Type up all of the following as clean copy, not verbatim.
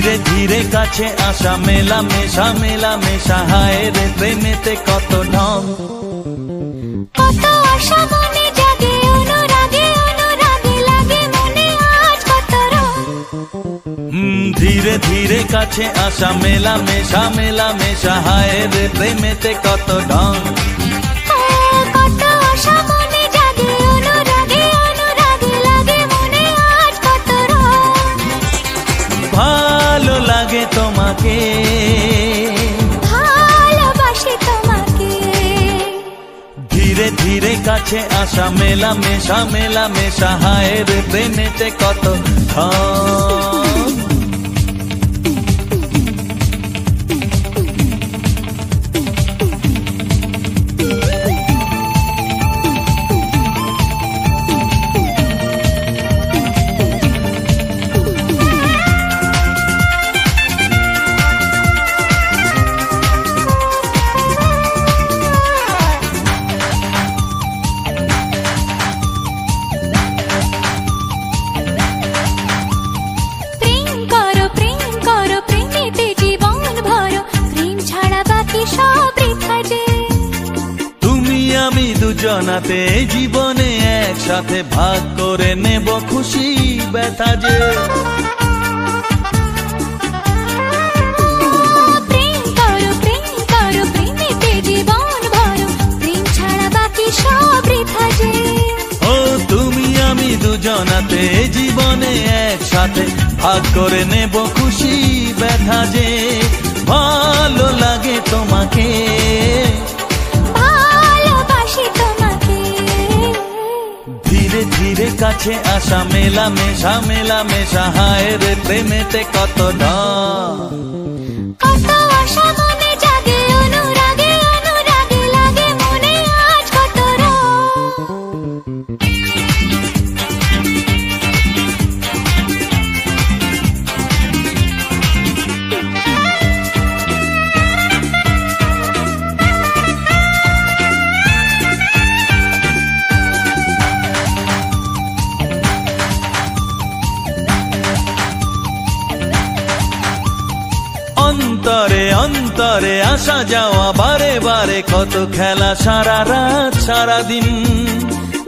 ধীরে ধীরে কাছে আসা মেলা মেশা হায় রে প্রেমেতে কত ঢং কত আশা মনে জাগে অনুরাগে লাগে মনে আজ কত রং ধীরে ধীরে কাছে আসা মেলা মেশা হায় রে প্রেমেতে কত ঢং কত আশা মনে জাগে অনুরাগে লাগে মনে আজ কত রং ভালো লাগে তোমাকে ভালোবাসি তোমাকে ধীরে ধীরে কাছে আসা মেলা মেশা হায় রে প্রেমেতে কত ঢং দুজনাতে জীবনে একসাথে ভাগ করে নেব খুশি ব্যথা যে প্রেম করো প্রেমেতে জীবন ভরো প্রেম ছাড়া বাকি সব বৃথা যে ও তুমি আমি দুজনাতে জীবনে একসাথে ভাগ করে নেব খুশি ব্যথা যে ভালো লাগে তোমাকে ধীরে ধীরে কাছে আসা মেলা মেশা হায় রে প্রেমেতে কত ঢং কত আশা মনে জাগে অনুরাগে লাগে মনে আজ কত রং অন্তরে অন্তরে আসা যাওয়া বারে বারে কত খেলা সারা রাত সারা দিন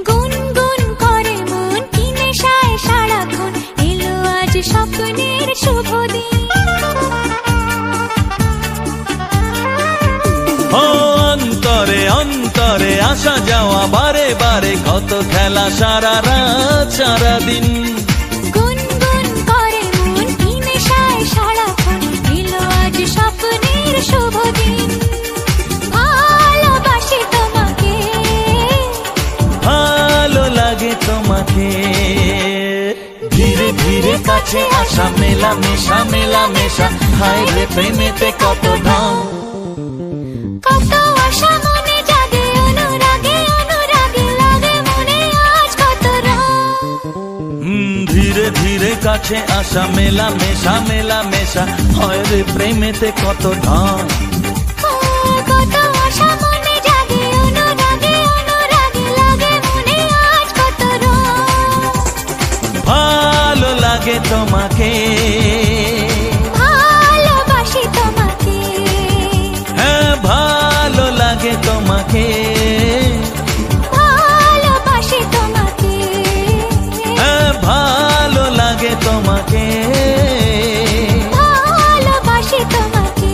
গুনগুন করে মন কি নেশায় সারাক্ষণ এলো আজ স্বপ্নের শুভ দিন ও অন্তরে অন্তরে আসা যাওয়া বারে বারে কত খেলা সারা রাত সারা দিন গুনগুন করে মন কি নেশায় সারাক্ষণ এলো আজ স্বপ্নের শুভ দিন ভালোবাসি তোমাকে ভালো লাগে তোমাকে ধীরে ধীরে কাছে আসা মেলা মেশা হায় রে প্রেমেতে কত ঢং কত আশা মনে জাগে অনুরাগে লাগে মনে আজ কত রং ধীরে ধীরে কাছে আসা মেলা মেশা হয় রে প্রেমেতে কত ঢং কত আশা মনে জাগে অনুরাগে লাগে মনে আজ কত রং ভালো লাগে তোমাকে ভালোবাসি তোমাকে হ্যাঁ ভালো লাগে তোমাকে ভালোবাসি তোমাকে হ্যাঁ ভালো লাগে তোমাকে ভালোবাসি তোমাকে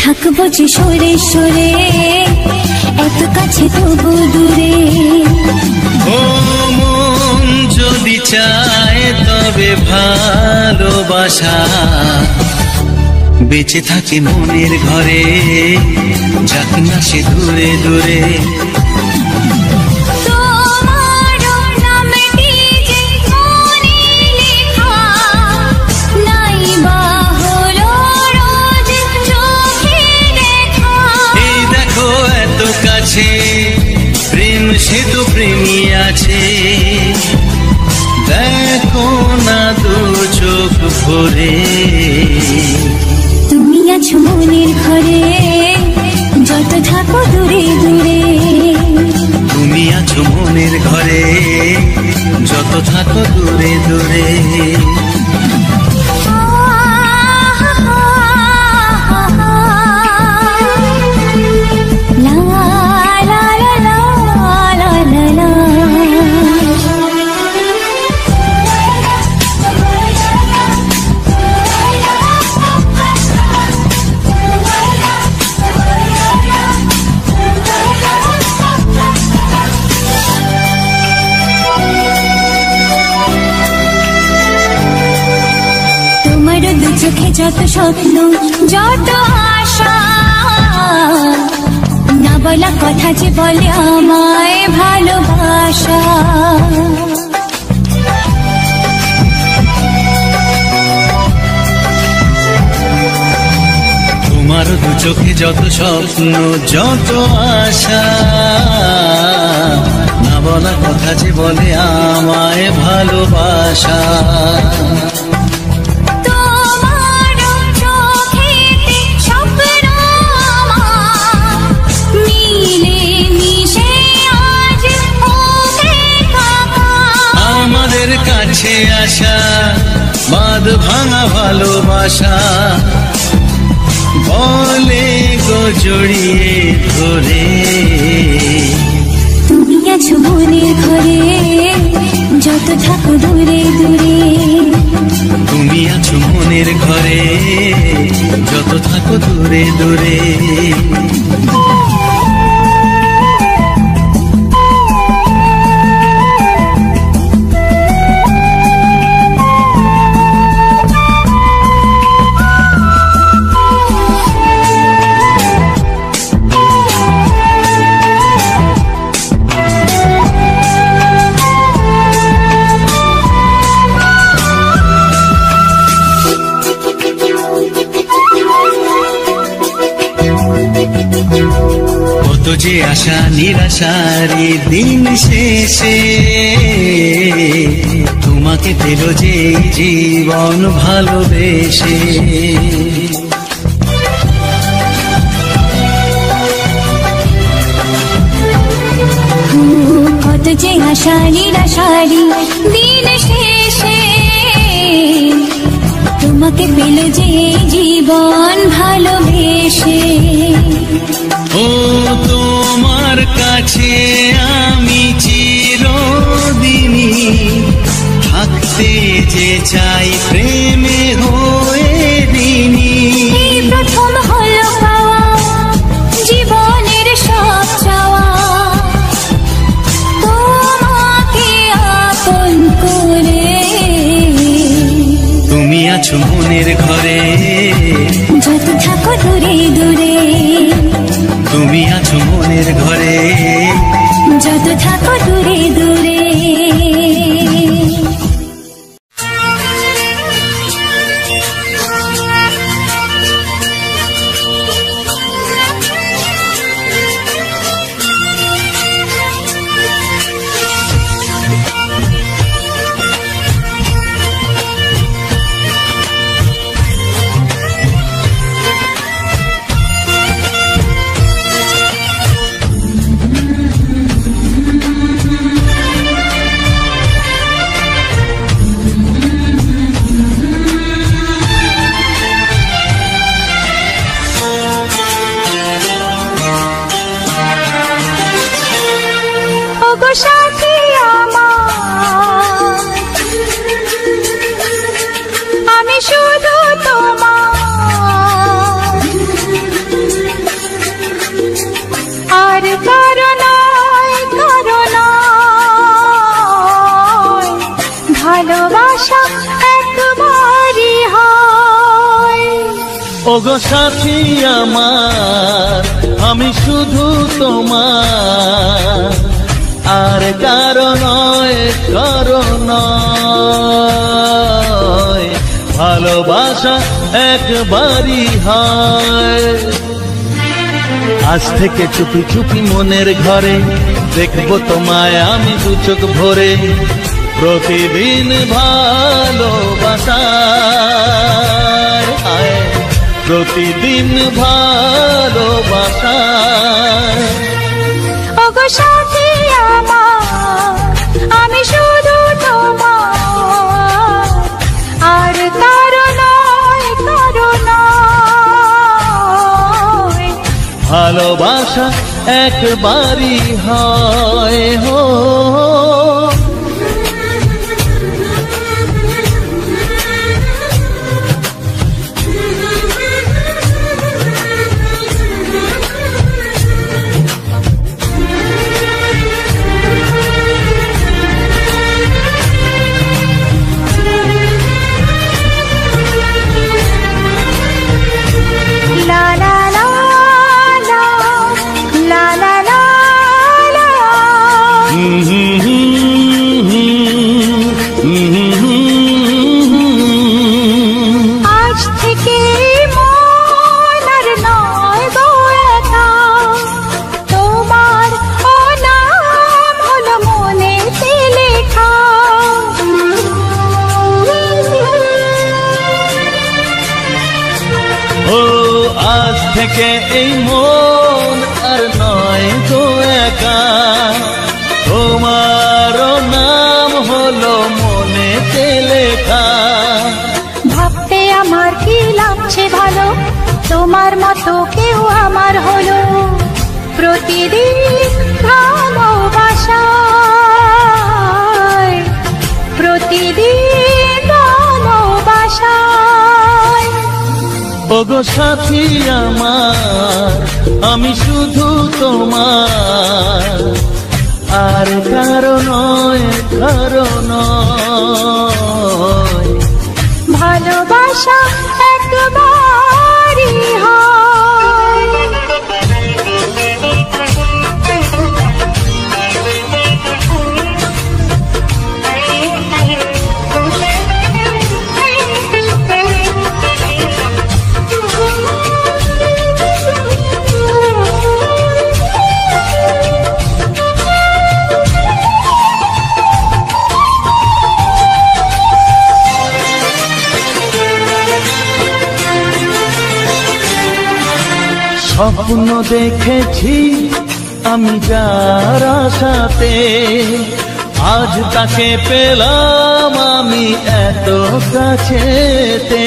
থাকবো যে সরে সরে এত কাছে তবু দূরে ও মন যদি চায় তবে ভালোবাসা ভালোবাসা বেঁচে থাকে মনের ঘরে, যাক না সে দূরে দূরে। প্রেম সে তো প্রেমী আছে, দেখো না দু চোখ ভরে। তুমি আছো মনের ঘরে, যত থাকো দূরে দূরে। তুমি আছো মনের ঘরে, যত থাকো দূরে দূরে। চোখে যত স্বপ্ন যত আশা, না বলা কথা যে বলে আমায় ভালোবাসা। তোমার দু চোখে যত স্বপ্ন যত আশা, না বলা কথা যে বলে আমায় ভালোবাসা। কাছে আসা বাঁধ ভাঙা ভালোবাসা, বলে গো জড়িয়ে ধরে। তুমি আছো মনের ঘরে, যত থাকো দূরে দূরে। তুমি আছো মনের ঘরে, যত থাকো দূরে দূরে। কত যে আশা নিরাশারি দিন শেষে, তোমাকে পেল যে জীবন ভালোবেসে। কত যে আশা নিরাশারি দিন শেষে, তোমাকে পেল যে জীবন ভালোবেসে। ও তোমার কাছে আমি চিরদিনই থাকতে যে চাই প্রেমে হয়ে দিনই। প্রথম হলো পাওয়া জীবনের সব চাওয়া, তোমাকে আপন করে। তুমি আছো মনের ঘরে, যত থাকো দূরে দূরে। তুমি আছো মনের ঘরে, যত থাকো দূরে দূরে। সাথী আমার, আমি শুধু তোমার, আর কারো নয় কারো নয়। ভালোবাসা একবারই ওগো সাথী আমার, আমি শুধু তোমার, আর কারো নয়, কারো নয়। ভালোবাসা একবারই হয়। আজ থেকে চুপি চুপি মনের ঘরে দেখবো তোমায় আমি দু চোখ ভরে। প্রতিদিন ভালোবাসায়, প্রতিদিন ভালোবাসায়। ওগো সাথী আমার, আমি শুধু তোমার, আর কারো নয়, কারো নয়। ভালোবাসা একবারই হয় হো। আজ থেকে মন আর নয় গো একা, তোমার ও নাম হলো মনেতে লেখা। ও আজ থেকে এই মন আর নয় গো একা, তোমারও নাম হলো মনেতে লেখা। ভাবতে আমার কি লাগছে ভালো, তোমার মতো কেউ আমার হলো। প্রতিদিন ভালোবাসায়, প্রতিদিন ভালোবাসায়। ওগো সাথী আমার, আমি শুধু তোমার, আর কারো নয়, কারো নয়। ভালোবাসা একবারই হয়। স্বপ্ন দেখেছি আমি যার আশাতে, আজ তাকে পেলাম আমি এত কাছেতে।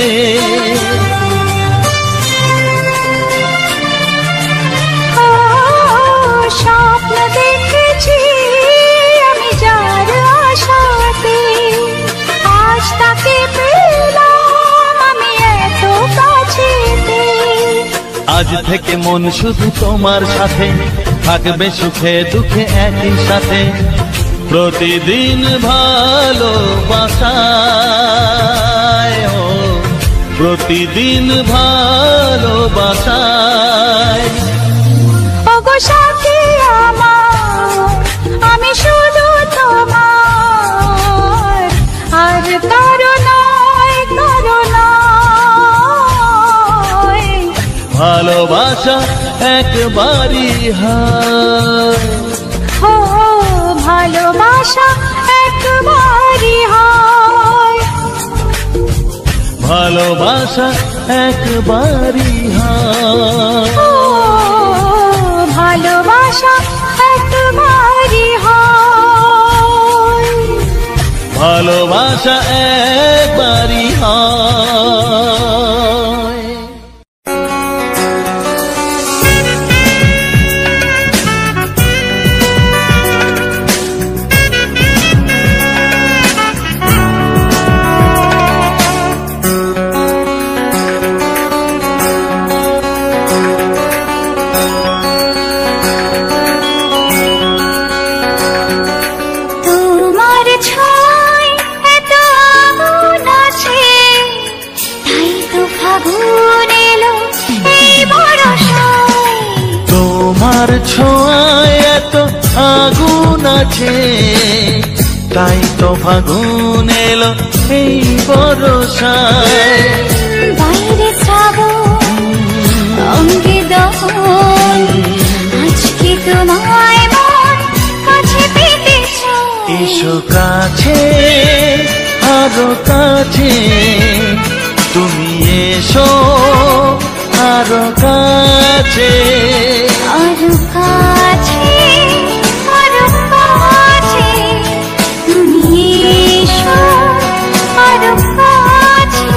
স্বপ্ন দেখেছি আমি যার আশাতে, আজ তাকে পেলাম আমি এত কাছেতে। আজ থেকে মন শুধু তোমার সাথে, থাকবে সুখে দুঃখে একই সাথে। প্রতিদিন ভালোবাসায়, ও প্রতিদিন ভালোবাসায়। ওগো সাথী আমার, আমি শুধু তোমার, আর কারো নয়, কারো নয়। ভালোবাসা একবারই হয়। ও ভালোবাসা একবারই হয়। ভালোবাসা একবারই হয়। ও ভালোবাসা একবারই হয়। ভালোবাসা একবারই হয়। তোমার ছয় এত আগুন আছে, তাই তো ফাগুন এলো তোমার ছোঁয়ায় এত আগুন আছে, তাই তো ফাগুন এলো এই বরষায়। বাইরে শ্রাবণ অঙ্গে দহন, আজকে তোমায় মন কাছে পেতে চায়। এসো কাছে আরো কাছে, তুমি এসো আরো কাছে। আরো কাছে, আরো কাছে, তুমি এসো আরো কাছে।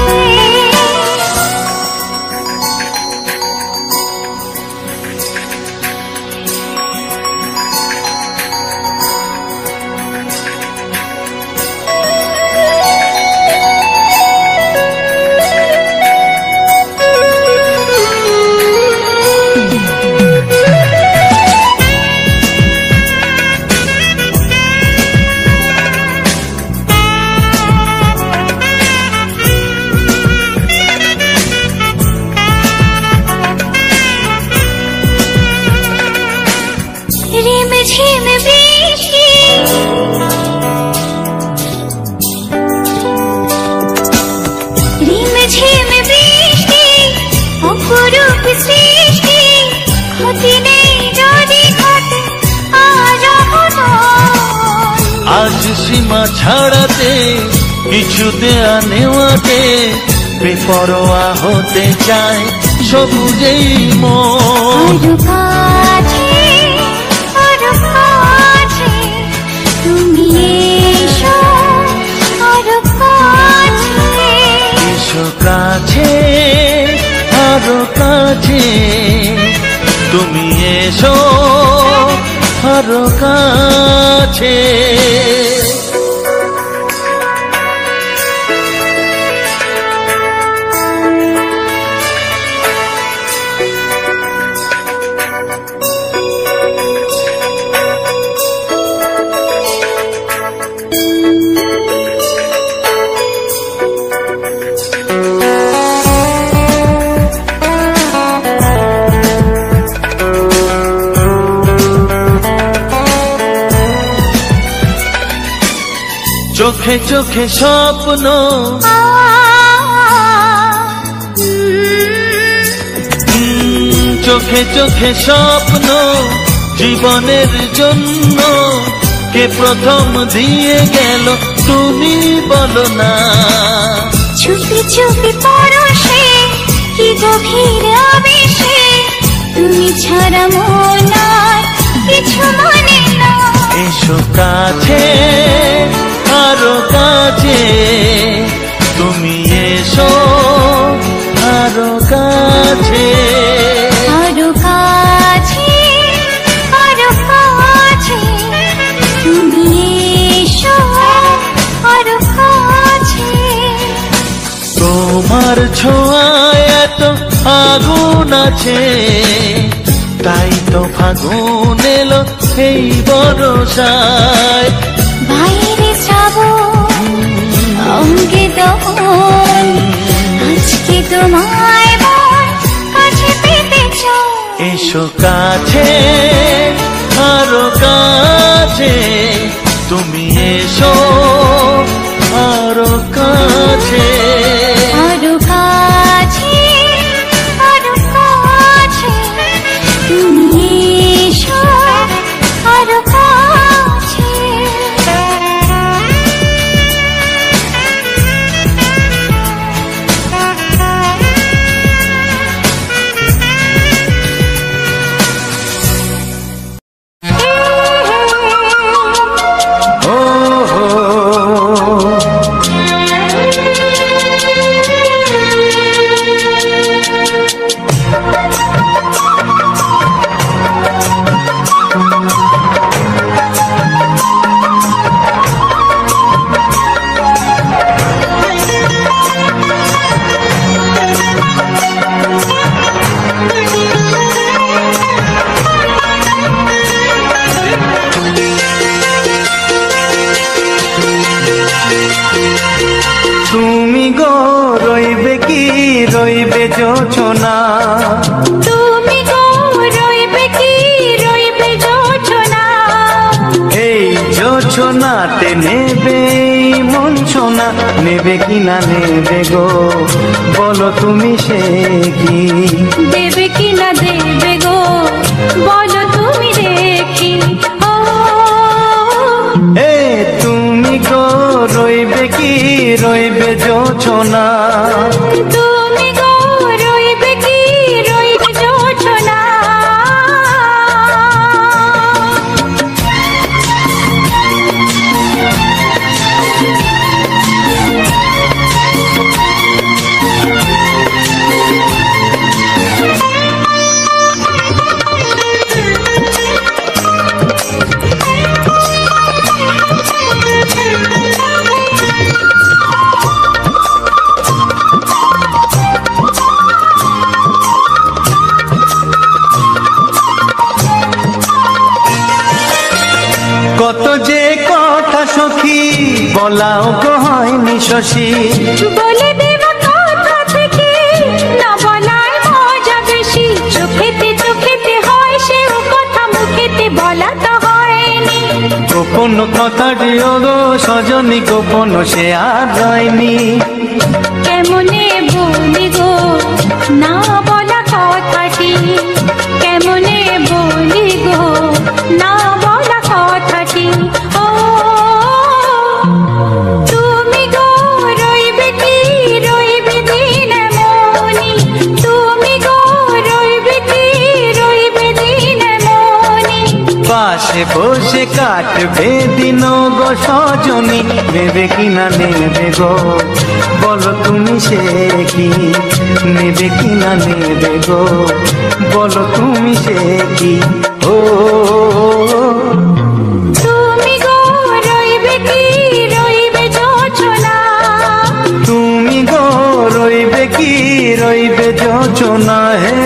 ঝিম বৃষ্টি, রিম ঝিম বৃষ্টি, অপরূপ সৃষ্টি, ক্ষতি নেই যদি ঘটে আজ অঘটন। আজ সীমা ছাড়াতে, কিছু দেয়া নেওয়াতে, বেপরোয়া হতে চায় সবুজেই মন। আরো কাছে, আরো কাছে, তুমি এসো আরো কাছে। এসো কাছে আরো কাছে, তুমি এসো আরো কাছে। চোখে চোখে স্বপ্ন, চোখে চোখে স্বপ্ন, জীবনের জন্য কে প্রথম দিয়ে গেল তুমি বলো না। চুপি চুপি পরশে, কি গভীর আবেশে, তুমি ছাড়া মন আর কিছু মানে না। এসো কাছে আরো কাছে, তুমি এসো আরো কাছে। আরো কাছে, আরো কাছে, তুমি এসো আরো কাছে। তোমার ছোঁয়ায় এত আগুন আছে, তাই তো ফাগুন এলো এই বরষায়। বাইরে শ্রাবণ অঙ্গে দহন, আজকে তোমায় মন কাছে পেতে চায়। এসো কাছে আরো কাছে, তুমি এসো আরো কাছে। আরো কাছে, আরো কাছে, তুমি এসো আরো কাছে। রইবে যোছনা, তুমি গো রইবে কি নেবে কি না নেবে গো, বলো তুমি সে কি? দেবে কি না দেবে গো, বলো তুমি দেখি। ও এ তুমি গো রইবে কি রইবে জোছনা, তুমি গো রইবে কি রইবে জোছনা। কত যে কথা সখী বলাও গো হয়নি শশী, বলে দেব কথা থেকে না বলায় মজা বেশি। চোখেতে হয় সেও কথা, মুখেতে বলা তো হয়নি। গোপন কথা দিও গো সজনী, গোপন সে আর রয়নি। কেমনে বলি গো না বলা কথাটি, কেমনে বলি গো না বলা কথাটি। ও তুমি গো রইবে কি রইবে দিন মনি, তুমি গো রইবে কি রইবে দিন মনি। পাশে বসে কাটবে দিন গো সজনী, নেবে কি না নেবে গো, বলো তুমি সে কি? নেবে কি না নেবে গো, বলো তুমি সে কি? ও তুমি গো রইবে কি রইবে জোছনা, তুমি গো রইবে কি রইবে জোছনা। হে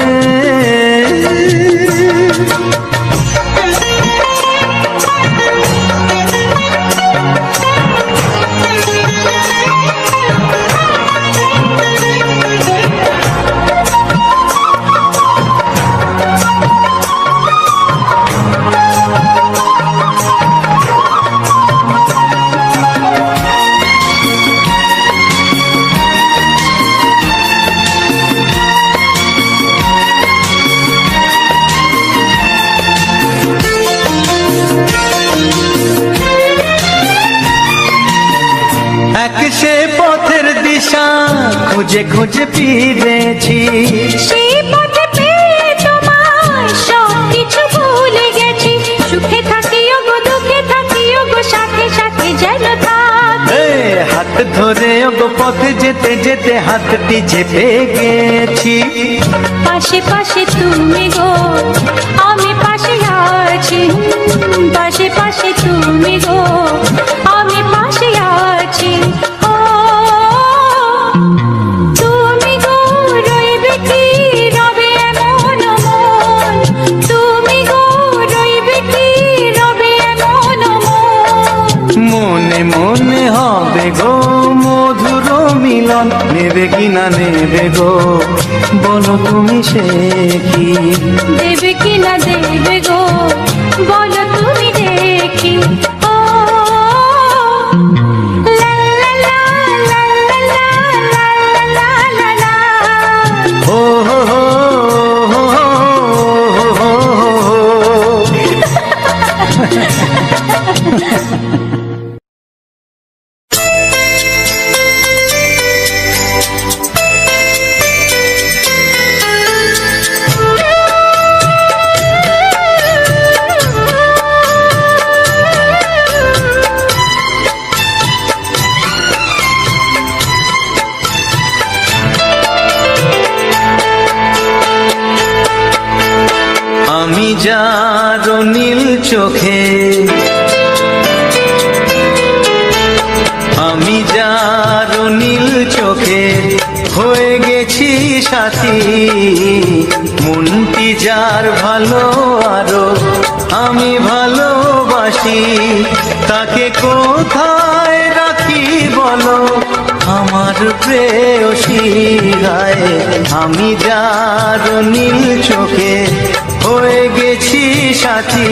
এক সে পথের দিশা খুঁজে খুঁজে ফিরেছি, সেই পথে পেয়ে তোমায় সব কিছু ভুলে গেছি। সুখে থাকিও গো দুঃখে থাকিও গো, সাথে সাথে যেন থাক। এ হাত ধরে গো পথে যেতে যেতে হাতটি চেপে গেছি। পাশে পাশে তুমি গো আমি পাশে আছি, পাশে পাশে তুমি গো আমি পাশে আছি। ও তুমি গো রইবে কি রবে এমন মন, তুমি গো রইবে কি রবে এমন মন। মনে মনে হবে গো মধুর মিলন, নেবে কি না নেবে গো, বলো তুমি সে কি? দেবে কি না দেবে গো, বলো তুমি দেখি। ও লা লা লা লা লা লা লা লা লা। ও হো হো হো হো হো হো। আমি যার নীল চোখে, আমি যার নীল চোখে হয়ে গেছি সাথী, মনটি যার ভালো আরো আমি ভালোবাসি, তাকে কোথায় রাখি বলো আমার প্রেয়সী গায়ে। আমি যার নীল চোখে হয়ে গেছি সাথী।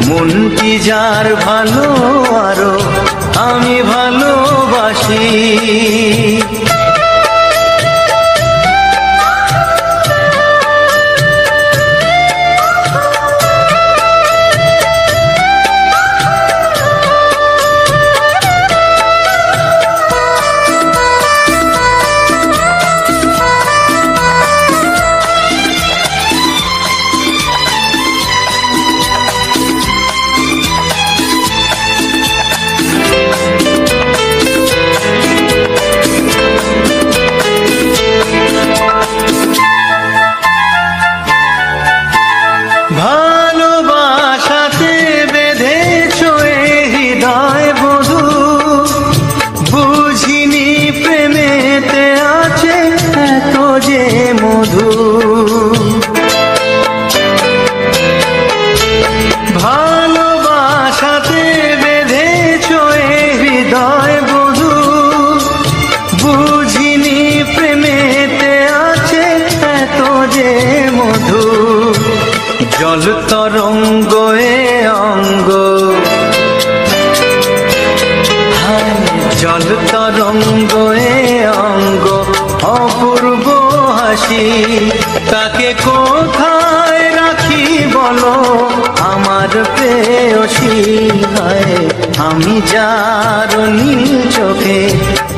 মনটি যার ভালো আরো আমি ভালোবাসি। ভালোবাসাতে বেঁধেছ এ হৃদয় বধু, বুঝিনি প্রেমেতে আছে এত যে মধু। ভালোবাসাতে বেঁধেছ এ হৃদয় বধু, বুঝিনি প্রেমেতে আছে এত যে মধু। জল তরঙ্গ এ অঙ্গ, জল তরঙ্গ এ অঙ্গ অপূর্ব হাসি। তাকে কোথায় রাখি বলো আমার প্রেয়সী। হায় আমি যার নীল চোখে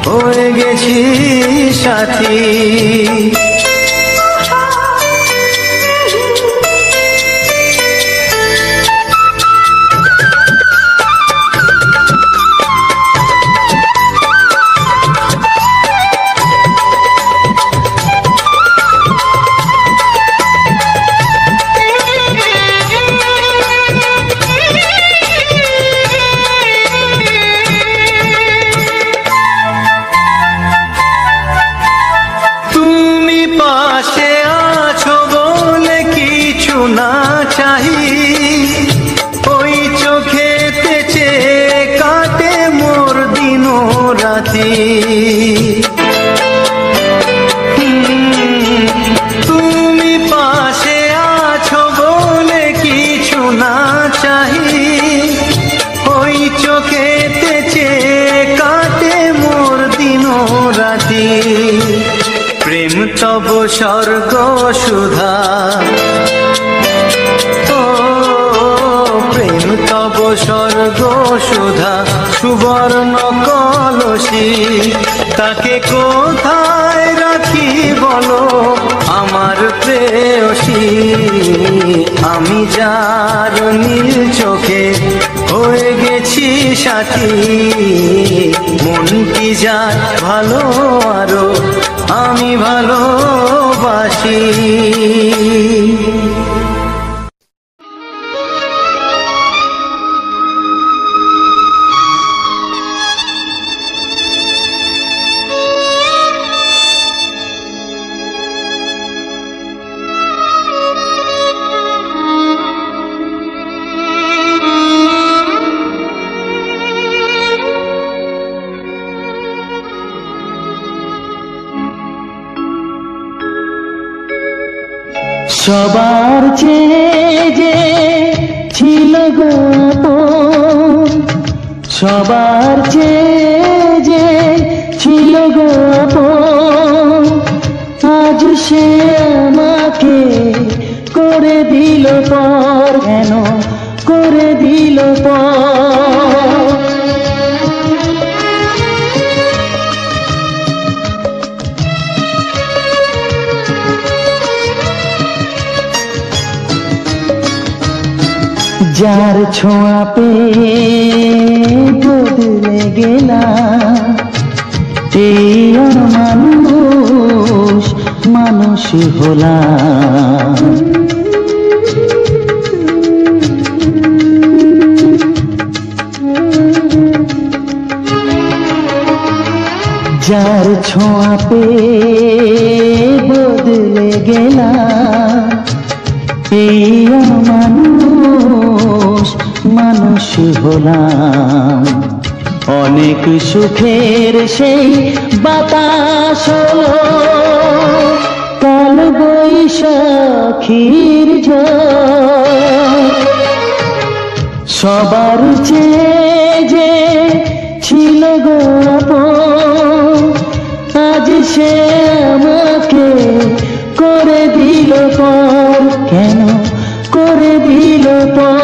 হয়ে গেছি সাথী। পাশে আছো বলে কিছু না চাহি, ওই চোখেতে চেয়ে কাটে মোর দিন রাতি। তুমি পাশে আছো বলে কিছু না চাহি, ওই চোখেতে চেয়ে কাটে মোর দিন রাতি। প্রেম তব স্বর্গ সুধা, ও প্রেম তব স্বর্গ সুধা সুবর্ণ কলসী। তাকে কোথায় রাখি বলো আমার প্রেয়সী। আমি যার নীল চোখে হয়ে গেছি সাথী। মনটি যার ভালো আরো আমি ভালোবাসি। সবার চেয়ে যে ছিল গো আপন, সবার চেয়ে যে ছিল গো আপন, আজ সে আমাকে করে দিল পর। কেন করে দিল পর? যার ছোঁয়া পেয়ে বদলে গেলাম, এই মানুষ মানুষ হলাম। যার ছোঁয়া পেয়ে বদলে গেলাম, এই মানুষ মানুষ হলাম। অনেক সুখের সেই বাতাস হলো, কাল বৈশাখ আখির ঝড় সবার চেয়ে যে ছিল গো আপন, আজ সে আমাকে করে দিল পর, কেন করে দিল পর।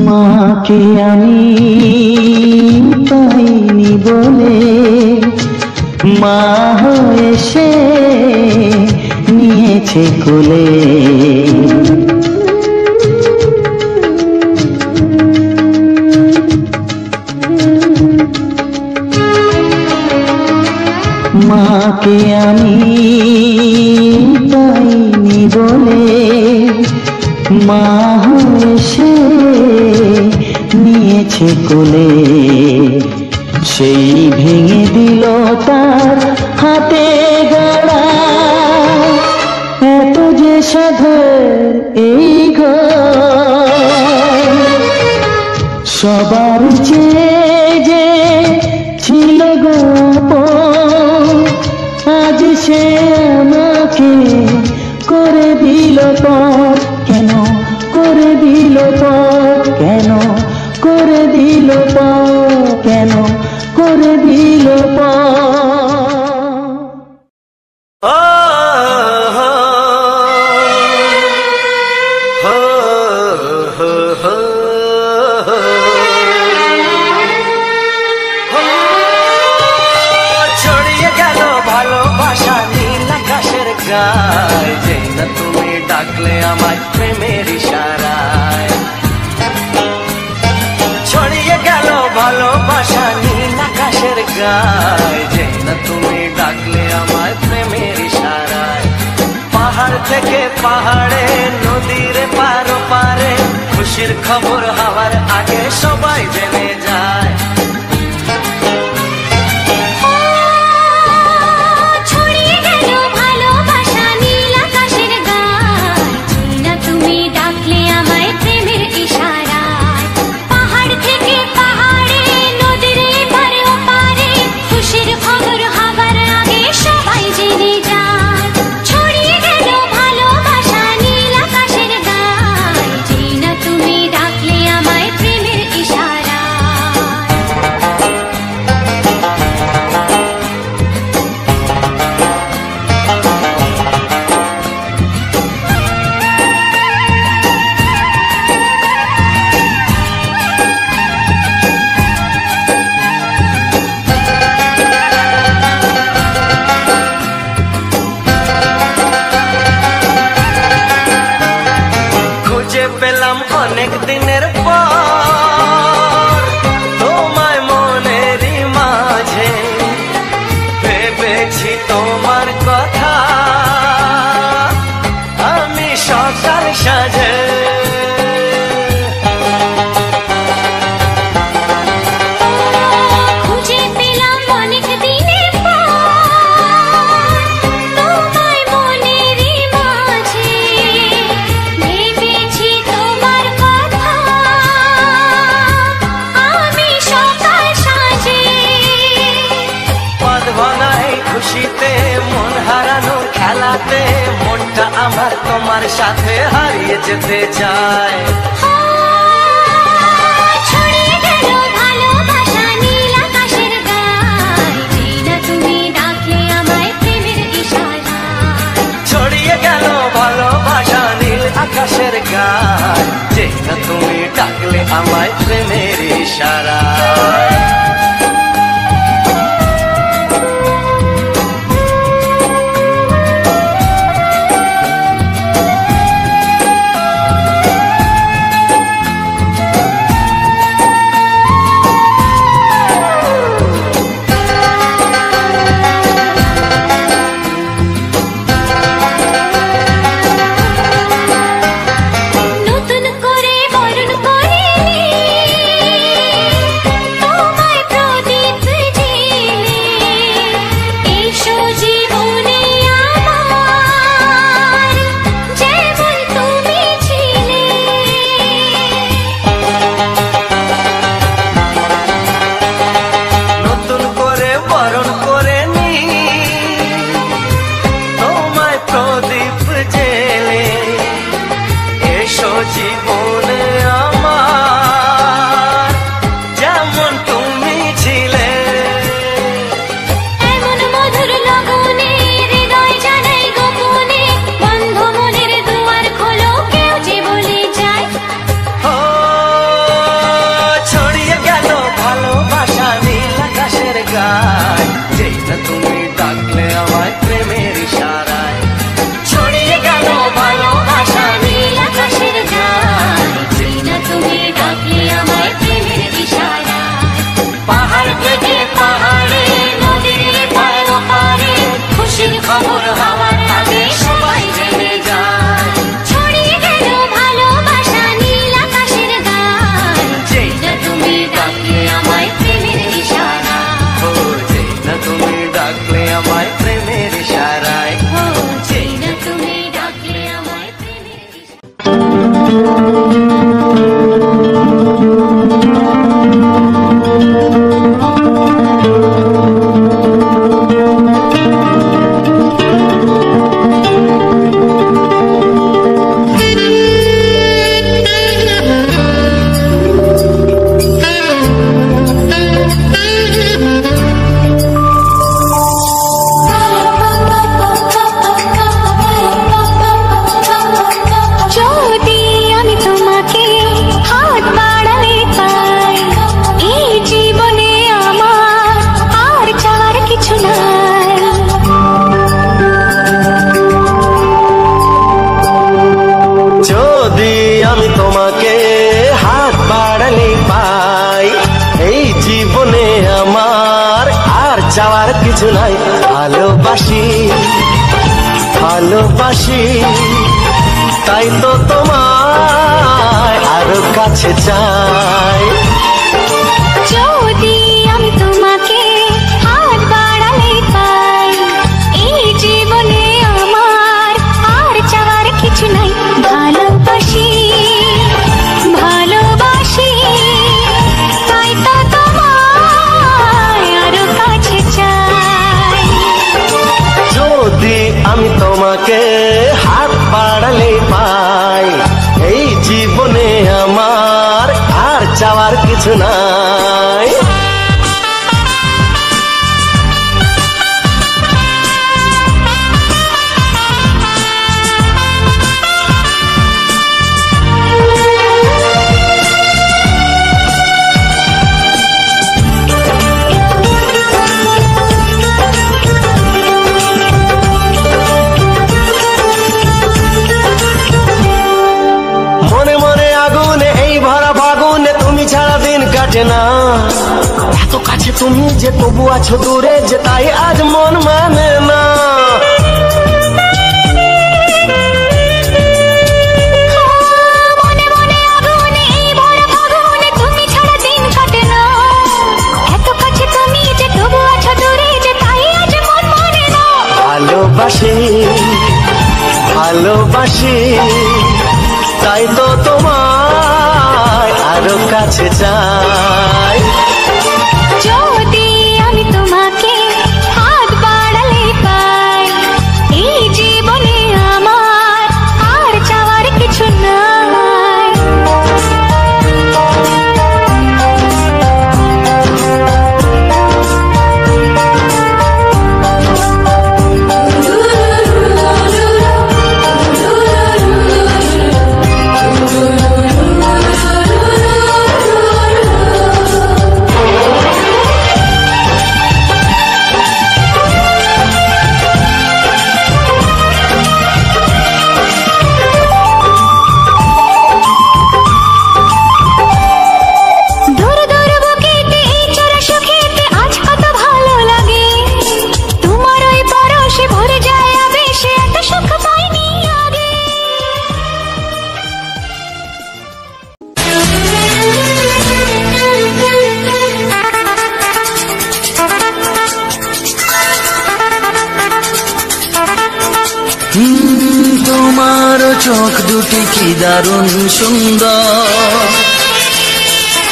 মাকে আমি পাইনি বলে মা হয়ে সে নিয়েছে কোলে, মাকে আমি পাইনি বলে মা হয়ে সে নিয়েছে কোলে, সেই ভেঙে দিল তার হাতে গড়া এত যে সাধের এই ঘর, সবার চেয়ে যে ছিল গো আপন, আজ সে আমাকে করে দিল পর, কেন করে দিল পর, কেন করে দিল পর, কেন করে দিল পর। ছড়িয়ে গেল ভালোবাসা নীল আকাশের গায়, যেই না তুমি ডাকলে আমায় প্রেমের ইশারায়। ছড়িয়ে গেল ভালোবাসা নীল আকাশের গায়, যেই না তুমি ডাকলে আমায় প্রেমের ইশারায়। পাহাড় থেকে পাহাড়ে নদীর পার পারে খুশির খবর হওয়ার আগে সবাই জেনে যায়। অনেক দিনের পর তোমায় মনেরই মাঝে ভেবেছি তোমার কথা আমি সকাল সাজে। খুশিতে মন হারানোর খেলাতে মনটা আমার তোমার সাথে হারিয়ে যেতে চায়। ছড়িয়ে গেল ভালোবাসা নীল আকাশের গায়, যেই না তুমি ডাকলে আমায় প্রেমের ইশারায়। ছড়িয়ে গেল ভালোবাসা নীল আকাশের গায়, যেই না তুমি ডাকলে আমায় প্রেমের ইশারায়। চাওয়ার কিছু নাই। ভালোবাসি ভালোবাসি তাই তো তোমায় আরো কাছে চাই। যদি আমি তোমাকে হাত বাড়ালে পাই, এই জীবনে আমার আর চাওয়ার কিছু নাই। ভালোবাসি ভালোবাসি তাই তো তোমায় আরো কাছে চাই। যদি আমি তোমাকে হাত বাড়ালে পাই, এই জীবনে আমার আর চাওয়ার কিছু নাই। না এত কাছে তুমি যে তবু আছো দূরে, যে তাই আজ মন মানে না। মনে মনে আগুনে এই ভরা ফাগুনে তুমি ছাড়া দিন কাটে না। এত কাছে তুমি যে তবু আছো দূরে, যে তাই আজ মন মানে না। ভালোবাসি ভালোবাসি তাই তো তোমায় আরো কাছে চাই। যদি আমি তোমাকে হাত বাড়ালে পাই, এই জীবনে আমার আর চাওয়ার কিছু নাই। তোমার চোখ দুটি কি দারুণ সুন্দর,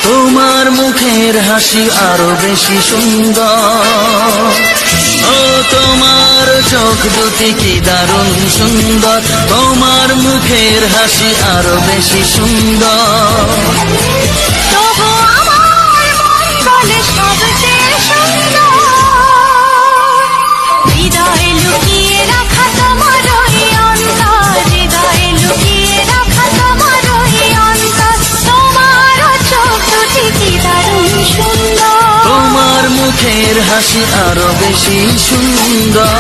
তোমার মুখের হাসি আরো বেশি সুন্দর। ও তোমার চোখ দুটি কি দারুণ সুন্দর, তোমার মুখের হাসি আরো বেশি সুন্দর। তবু আমার মন বলে সবচেয়ে সুন্দর, হৃদয়ে লুকিয়ে রাখা তোমার ওই অন্তর, হৃদয়ে লুকিয়ে রাখা তোমার ওই অন্তর। তোমার চোখ দুটি কি দারুণ সুন্দর, তোমার মুখের হাসি আরো বেশি সুন্দর।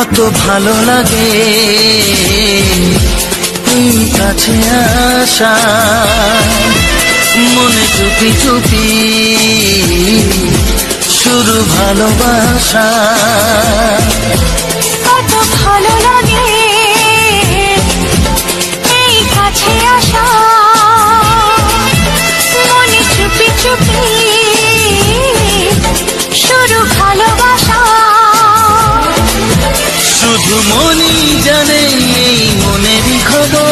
কত ভালো লাগে এই কাছে আসা, মনে চুপি চুপি শুরু ভালোবাসা। কত ভালো লাগে এই কাছে আসা, মনে চুপি চুপি শুরু ভালোবাসা। শুধু মনই জানে এই মনেরই খবর,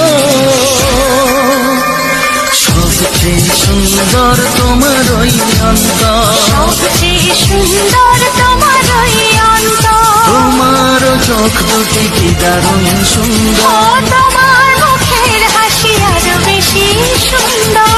সবচেয়ে সুন্দর তোমার ওই অন্তর, সবচেয়ে সুন্দর তোমার ওই অন্তর। তোমার চোখ দুটি কি দারুণ ও সুন্দর, তোমার মুখের হাসি আরো বেশি সুন্দর।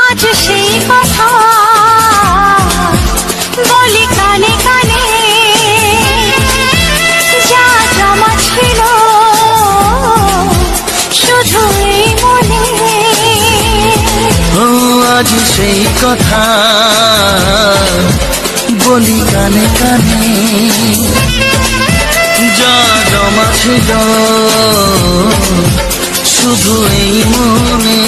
আজ সেই কথা বলি কানে কানে, যা জমা ছিল শুধু এই মনে। ও আজ সেই কথা বলি কানে কানে, যা জমা ছিল শুধু এই মনে।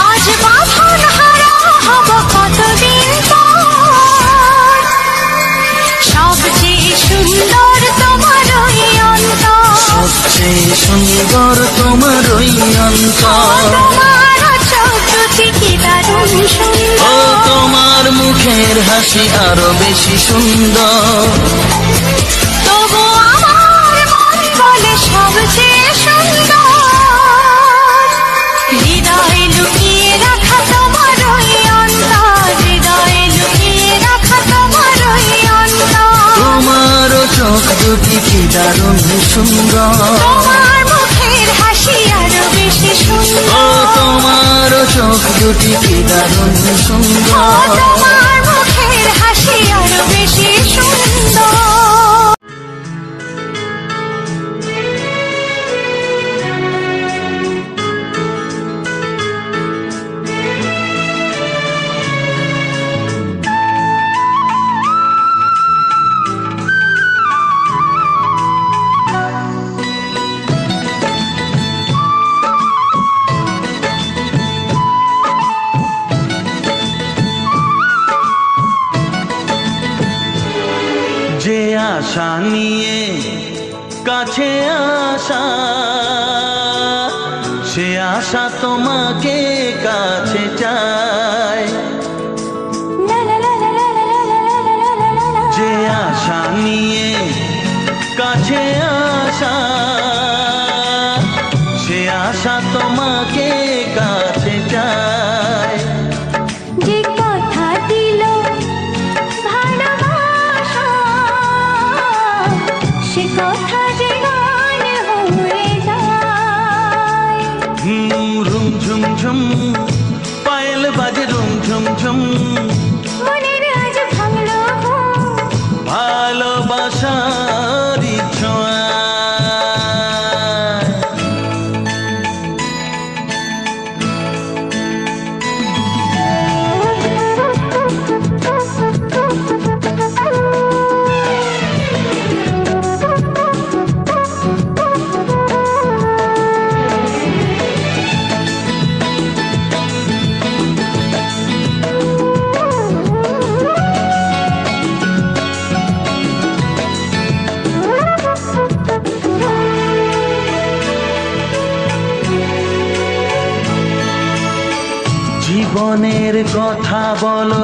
আজ বাঁধন হারা হব কতদিন পর, সবচেয়ে সুন্দর তোমার ওই অন্তর, সবচেয়ে সুন্দর তোমার ওই অন্তর, তোমার চোখ দুটি কি দারুণ ও সুন্দর। তোমার মুখের হাসি আরো বেশি সুন্দর। তবু আমার মন বলে সবচেয়ে সুন্দর, হৃদয়ে লুকিয়ে রাখা তোমার ওই অন্তর, হৃদয়ে লুকিয়ে রাখা তোমার ওই অন্তর। তোমার চোখ দুটি কি দারুণ সুন্দর, তোমার মুখের হাসি আরো বেশি ও সুন্দর। তোমার চোখ দুটি কি দারুণ ও সুন্দর। তোমার মুখের হাসি আরো বেশি সুন্দর। যে আশা নিয়ে কাছে আসা, সে আশা তোমাকে কাছে চায়। যে আশা নিয়ে কাছে আসা, সে আশা তোমাকে কাছে চায়। যে কথা দিল ভালোবাসা, সে কথা যে গান হয়ে যায়। রুম ঝুম ঝুম পায়েল বাজে, রুম ঝুম ঝুম মনের আজ ভাঙলো ভালোবাসার ছোঁয়া। জীবনের কথা বলো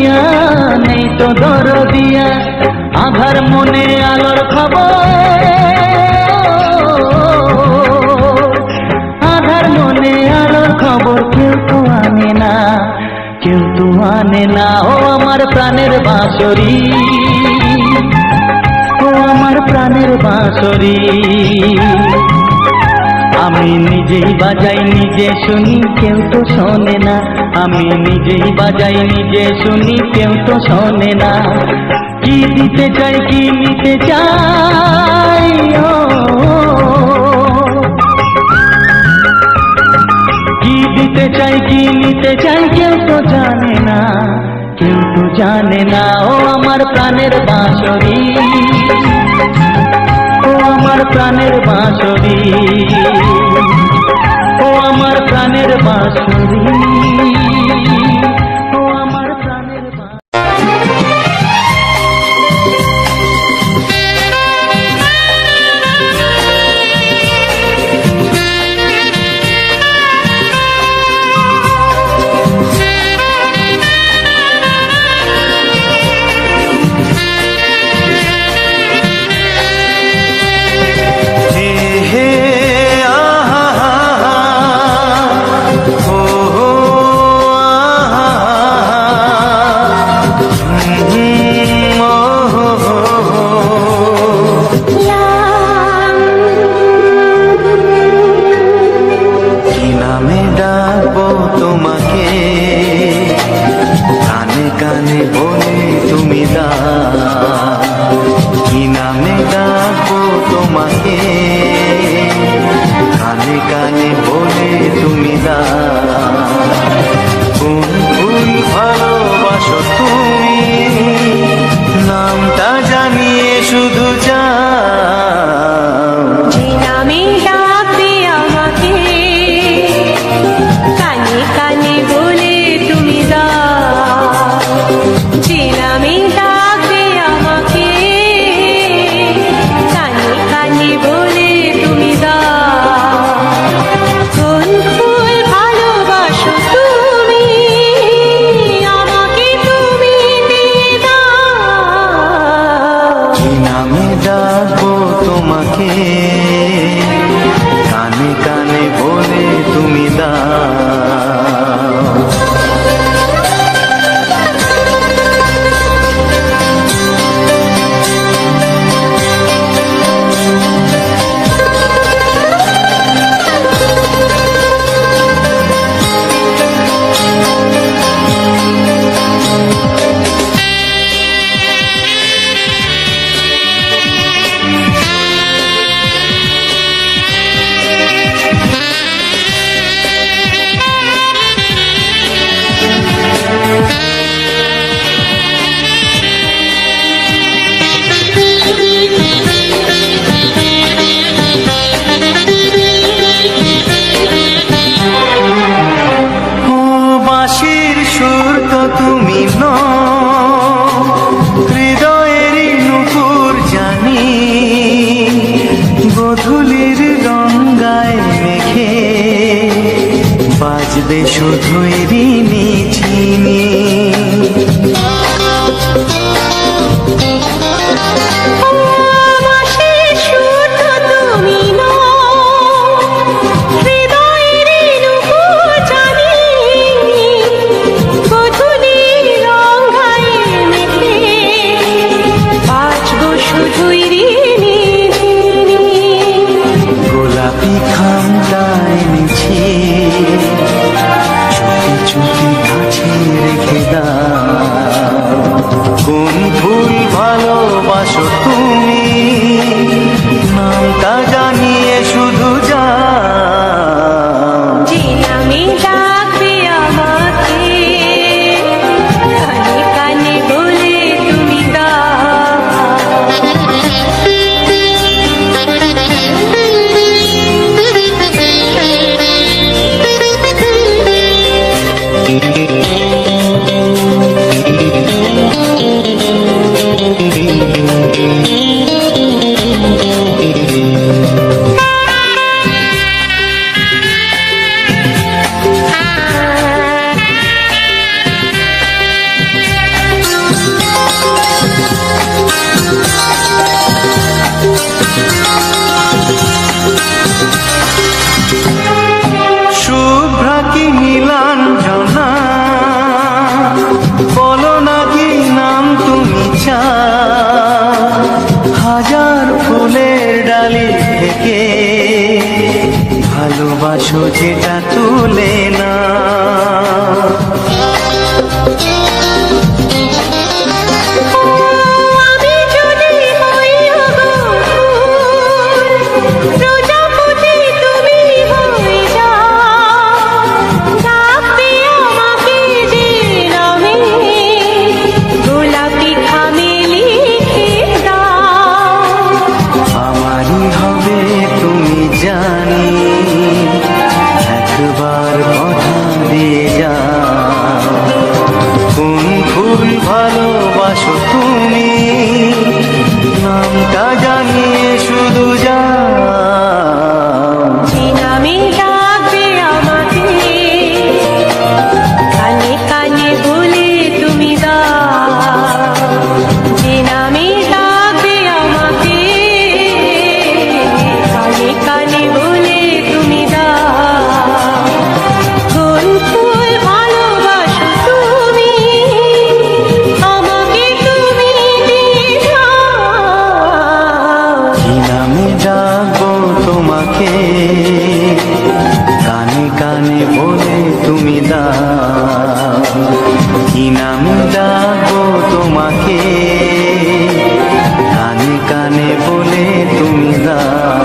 দিয়া, নেই তো দরদিয়া, আধার মনে আলোর খবর, আধার মনে আলোর খবর কেউ তো আনে না, কেউ তো আনে না। ও আমার প্রাণের বাঁশরি, ও আমার প্রাণের বাঁশরি, আমি নিজেই বাজাই নিজে শুনি, কেউ তো শোনে না। আমি নিজেই বাজাই নিজে শুনি, কেউ তো শোনে না। কি দিতে চাই কি নিতে চাই, ও কি দিতে চাই কি নিতে চাই, কেউ তো জানে না, কেউ তো জানে না। ও আমার প্রাণের বাঁশরি, ও আমার প্রাণের বাঁশরি, ও আমার প্রাণের বাঁশরি, ও আমার প্রাণের শুধুই ঋণী চিনি গোলাপি খামটায় মিছি চুপি চুপি কাছে রেখে দাও ভালোবাসো যেটা তুলে না। ভালোবাসো তুমি নামটা জানিয়ে শুধু যাও, যে নামে ডাকবে আমাকে কানে কানে বলে তুমি দাও, যে নামে ডাকবে আমাকে কানে কানে বলে তুমি দাও, কোন ফুল ভালোবাসো তুমি আমাকে তুমি দিয়ে দাও, কি নামে ডাকবো তোমাকে কানে কানে বলে তুমি দাও, কি নামে ডাকবো তোমাকে কানে কানে বলে তুমি দাও,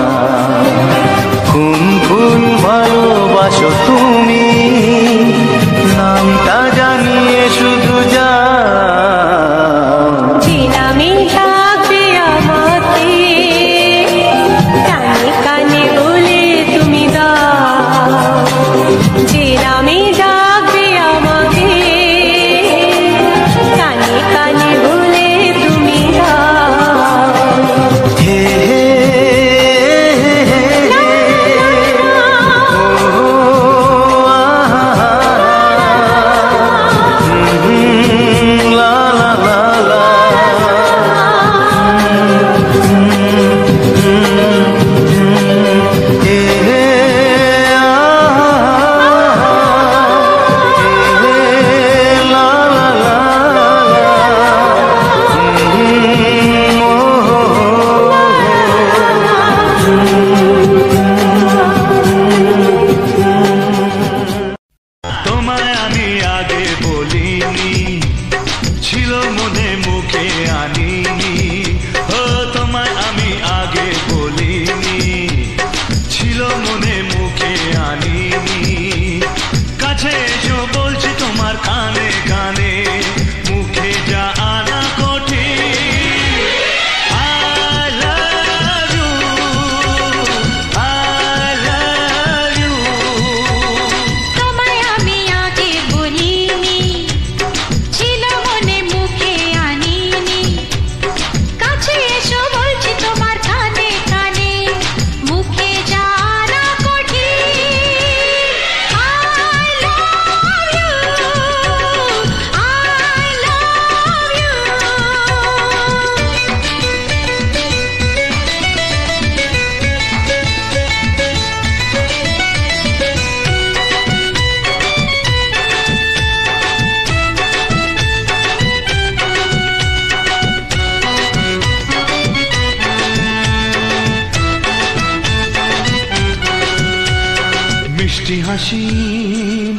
কোন ফুল ভালোবাসো তুমি নামটা জানিয়ে শুধু যাও, যে নামে ডাকবে আমাকে কানে কানে বলে তুমি দাও, যে নামে ডাকবে আমাকে কানে কানে বলে তুমি দাও। হে হে লা লা লা লা হে হে লা লা লা তোমায় আমি আগে বলিনি, ছিল মনে মুখে আনিনি, ও তোমায় আমি আগে বলিনি, ছিল মনে মুখে আনিনি, কাছে এসো বলছি তোমার কানে কানে, মুখে যা আনা কঠিন, I love you, I love you। তোমায় আমি আগে বলিনি, ছিল মনে মুখে আনিনি, কাছে এসো বলছি তোমার কানে কানে, মুখে জানা কঠিন, I love you, I love you। মিষ্টি হাসি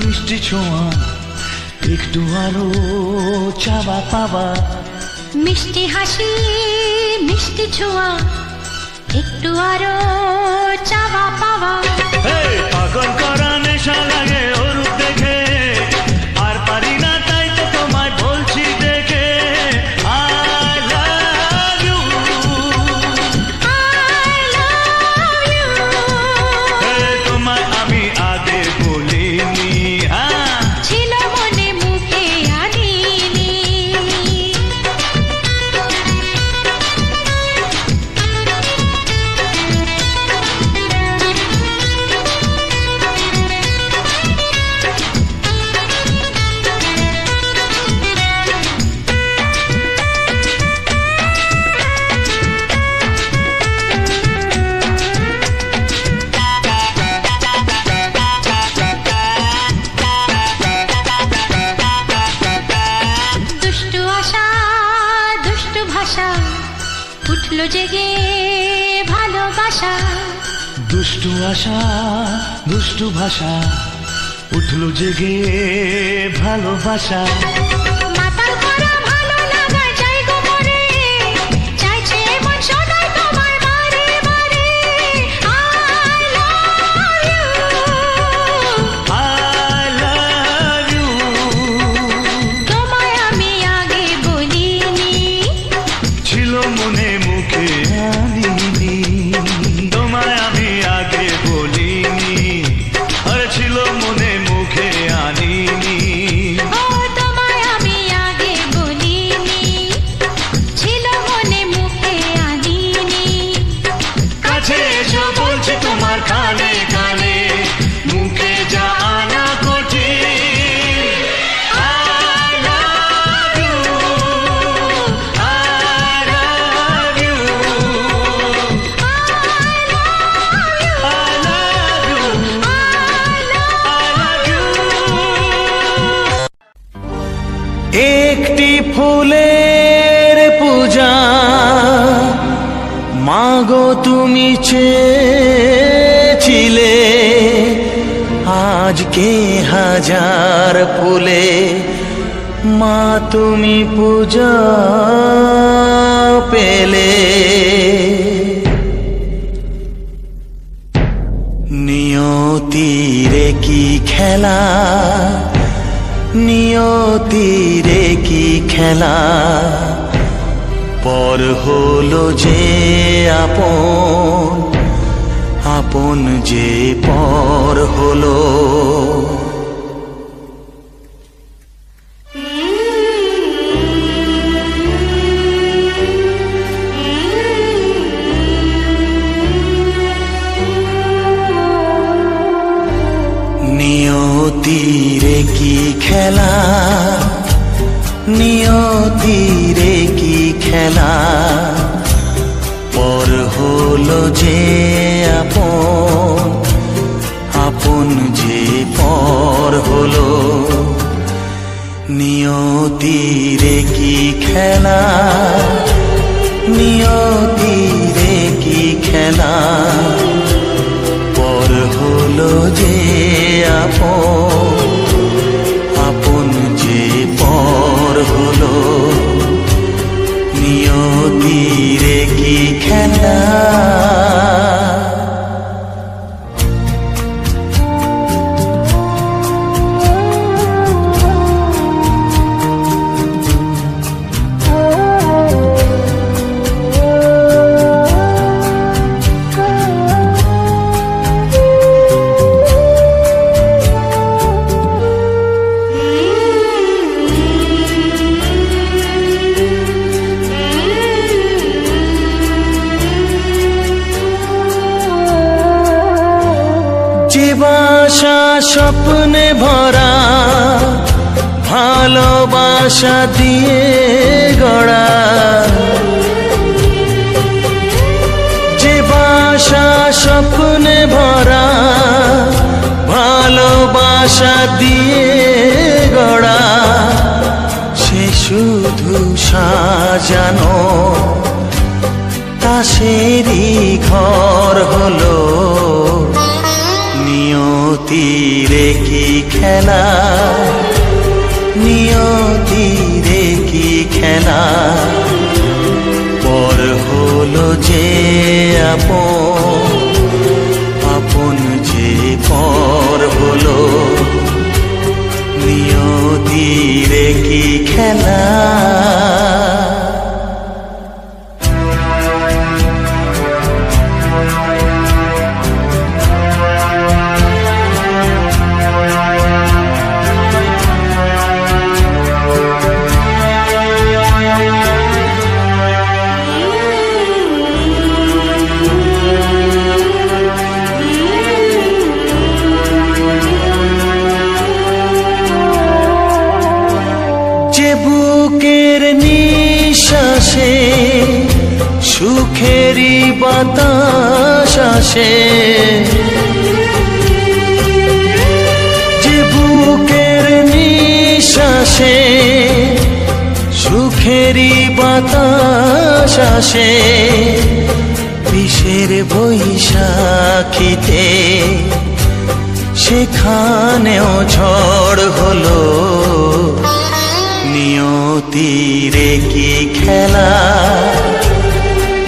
মিষ্টি ছোঁয়া একটু আরো চাওয়া পাওয়া, মিষ্টি হাসি মিষ্টি ছোঁয়া একটু আরো চাওয়া পাওয়া, পাগল করা নেশা লাগে ওর দেখে, আর পারি না তাই তো তোমায় বলছি দেখে, I love you, I love you। তোমায় আমি আগে বলিনি, ছিল মনে মুখে আনিনি, দুষ্টু আশা দুষ্টু ভাষা উঠলো জেগে ভালোবাসা, দুষ্টু আশা দুষ্টু ভাষা উঠলো জেগে ভালোবাসা মাতাল করা ভালো লাগার জায়গা মরে চাইছে মন সদাই তোমার বারে বারে I love you I love you তোমায় আমি আগে বলিনি ছিল মনে মুখে আনিনি তোমায় আমি আগে বলিনি আরে ছিল মনে মুখে আনিনি ও তোমায় আমি আগে বলিনি ছিল মনে মুখে আনিনি কাছে এসো বলছি তোমার কানে কানে মুখে যা আনা কঠিন I love you I love you I love you I love you একটি ফুলের পূজা মাগো তুমি চেয়েছিলে আজকে হাজার ফুলে মা তুমি পূজা পেলে নিয়তিরে কি খেলা নিয়তিরে কি খেলা পর হলো যে আপন আপন যে পর হলো নিয়তিরে কি খেলা নিয়তিরে কি খেলা পর হলো যে আপন আপন যে পর হলো নিয়তিরে কি খেলা নিয়তিরে কি খেলা পর হলো যে আপন আপন যে পর হলো নিয়তিরে কি খেলা বাসা স্বপ্নে ভরা ভালোবাসা দিয়ে গড়া যে বাসা স্বপ্নে ভরা ভালোবাসা দিয়ে গড়া সে শুধু সাজানো তাসেরই ঘর হলো নিয়তিরে কি খেলা নিয়তিরে কি খেলা পর হলো যে আপন আপন যে পর হলো নিয়তিরে কি খেলা বুকের নিঃশ্বাসে সুখেরই বাতাস আসে যে বুকের নিঃশ্বাসে সুখেরই বাতাস আসে মাঘের বৈশাখীতে সেখানেও ঝড় হলো, নিয়তির কি খেলা,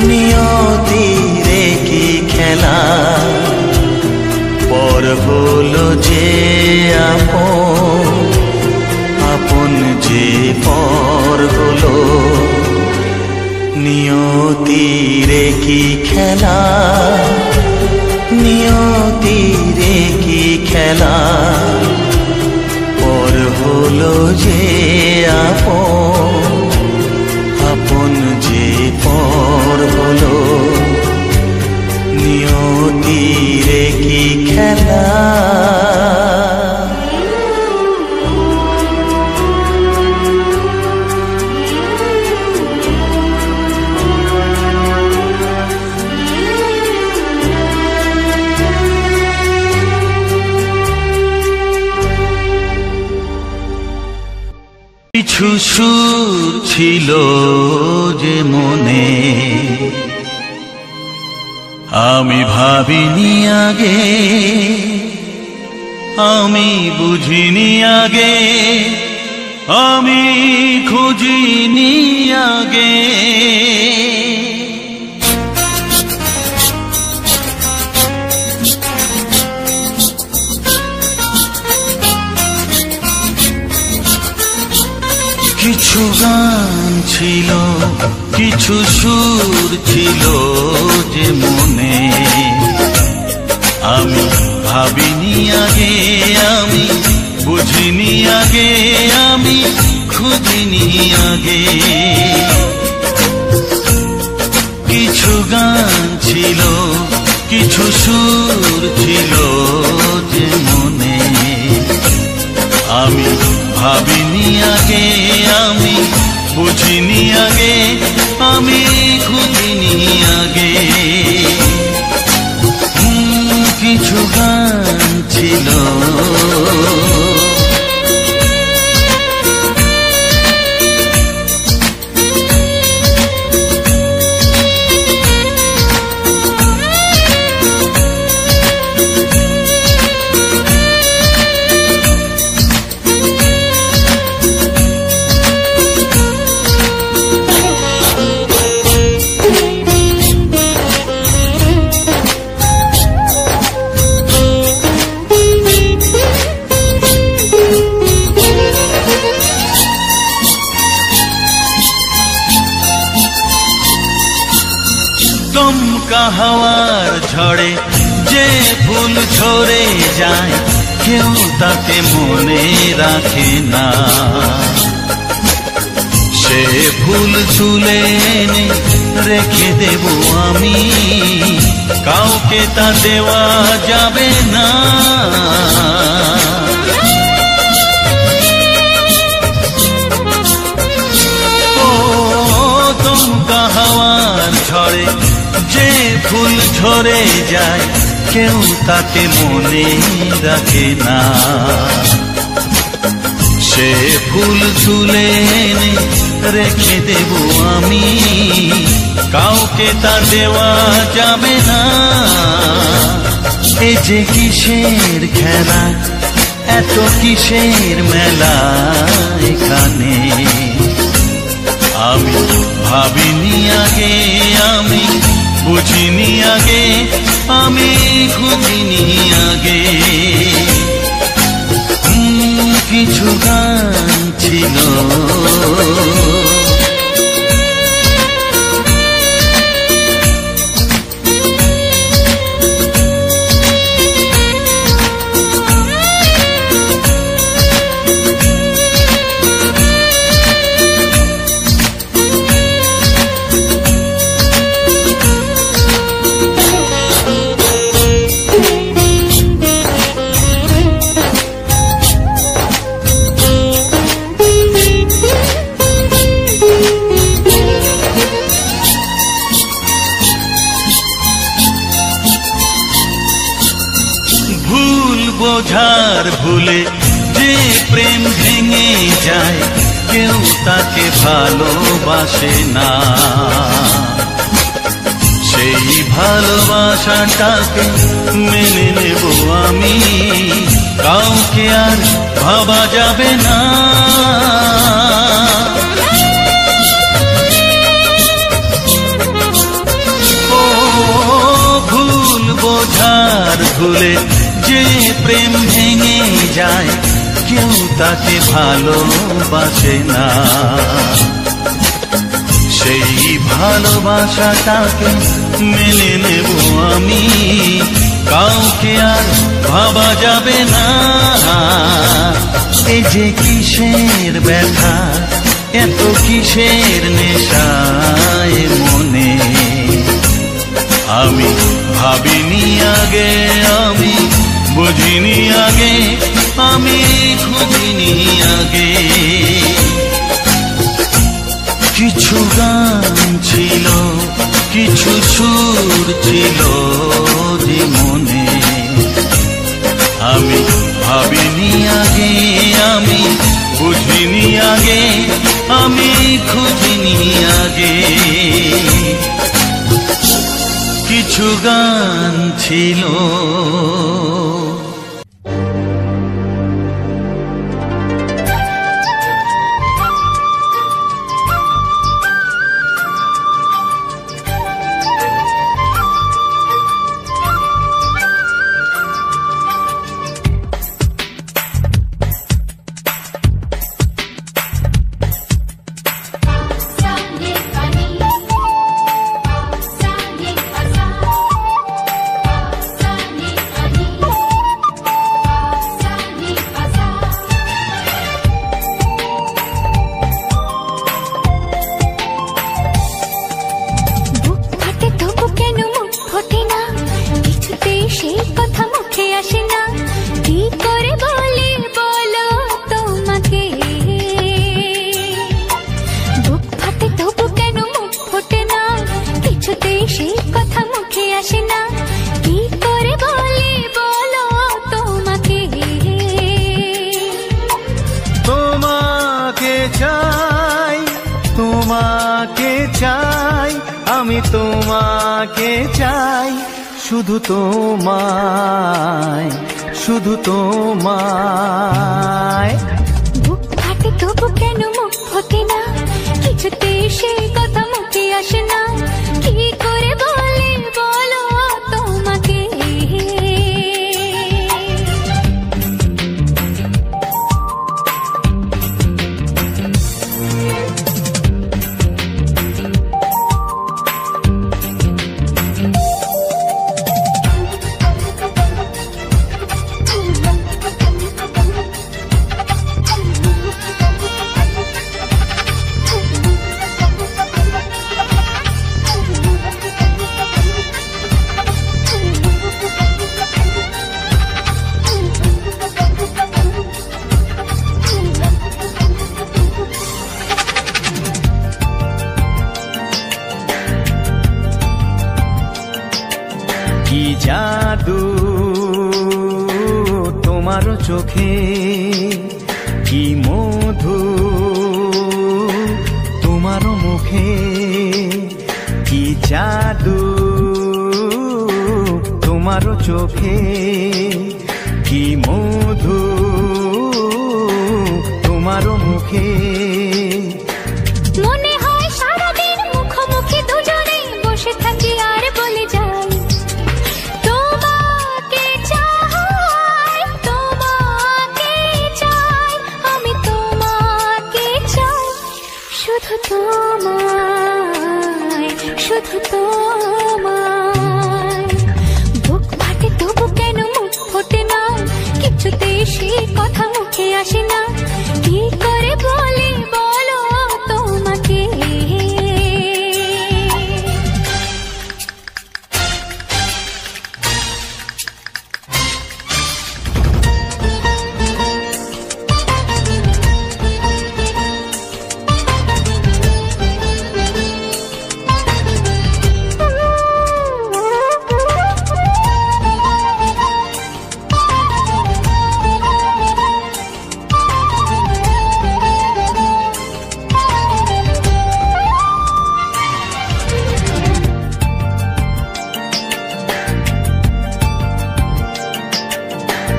নিয়তির কি খেলা, পর হলো যে আপন, আপন যে পর হলো, নিয়তির কি খেলা, নিয়তির কি খেলা, পর হলো যে আপন, আপন যে পর হলো, নিয়তির কি খেলা। কিছু সুর ছিল যে মনে, আমি ভাবিনি আগে, আমি বুঝিনি আগে, আমি খুঁজিনি আগে। কিছু গান ছিল, কিছু সুর ছিল যে মনে, আমি ভাবিনি আগে, আমি বুঝিনি আগে, আমি খুঁজিনি আগে। কিছু গান ছিল, কিছু সুর ছিল যে মনে, আমি ভাবিনি আগে, আমি বুঝিনি আগে, আমি খুঁজিনি আগে। কিছু গান ছিল, দমকা হাওয়ার ঝড়ে যে ফুল ঝরে যায়, কেউ তাকে মনে রাখে না। সে ফুল তুলে এনে রেখে দেব আমি, কাউকে তা দেওয়া যাবে না। ও দমকা হাওয়ার ঝড়ে যে ফুল ঝরে যায়, কেউ তাকে মনে রাখে না। সে ফুল তুলে এনে রেখে দেব আমি, কাউকে তা দেওয়া যাবে না। এ যে কিসের খেলা, এত কিসের মেলা এখানে, আমি ভাবিনি আগে, আমি বুঝিনি আগে, আমি খুঁজিনি আগে। কিছু গান ছিল, বোঝার ভুলে যে প্রেম ভেঙে যায়, কেউ তাকে ভালোবাসে না। সে সেই ভালোবাসাটাকে মেনে নেব আমি, কাউকে আর ভাবা যাবে না। ও ভুল বোঝার ভুলে যে প্রেম ভেঙে যায়, কেউ তাকে ভালোবাসে না। সেই ভালোবাসাটাকে মেনে নেব আমি, কাউকে আর ভাবা যাবে না। এই যে কিসের ব্যথা, এত কিসের নেশায় মনে, আমি ভাবিনি আগে, আমি বুঝিনি আগে, আমি খুঁজিনি আগে। কিছু গান ছিল, কিছু সুর ছিল যে মনে, আমি ভাবিনি আগে, আমি বুঝিনি আগে, আমি খুঁজিনি আগে। কিছু গান ছিল। আমি তোমাকে চাই, শুধু তোমায়, শুধু তোমায়। বুক ফাটে তবু কেন মুখ ফোটে না, কিছুতে সে কথা মুখে আসে না, কি করে বলে বলো তোমাকে। কি জাদু তোমার চোখে, কি মধু তোমার মুখে, কি জাদু তোমার চোখে, কি মধু তোমার মুখে। মনে হয় সারাদিন মুখোমুখি দুজনে বসে থাকি আর বলে যাই, তোমাকে চাই, তোমাকে চাই, আমি তোমাকে চাই, শুধু তোমায়, শুধু তোমায়। বুক ফাটে তবু কেন মুখ ফোটে না, কিছুতে সে কথা মুখে আসে না, কি করে বলি বলো তোমাকে।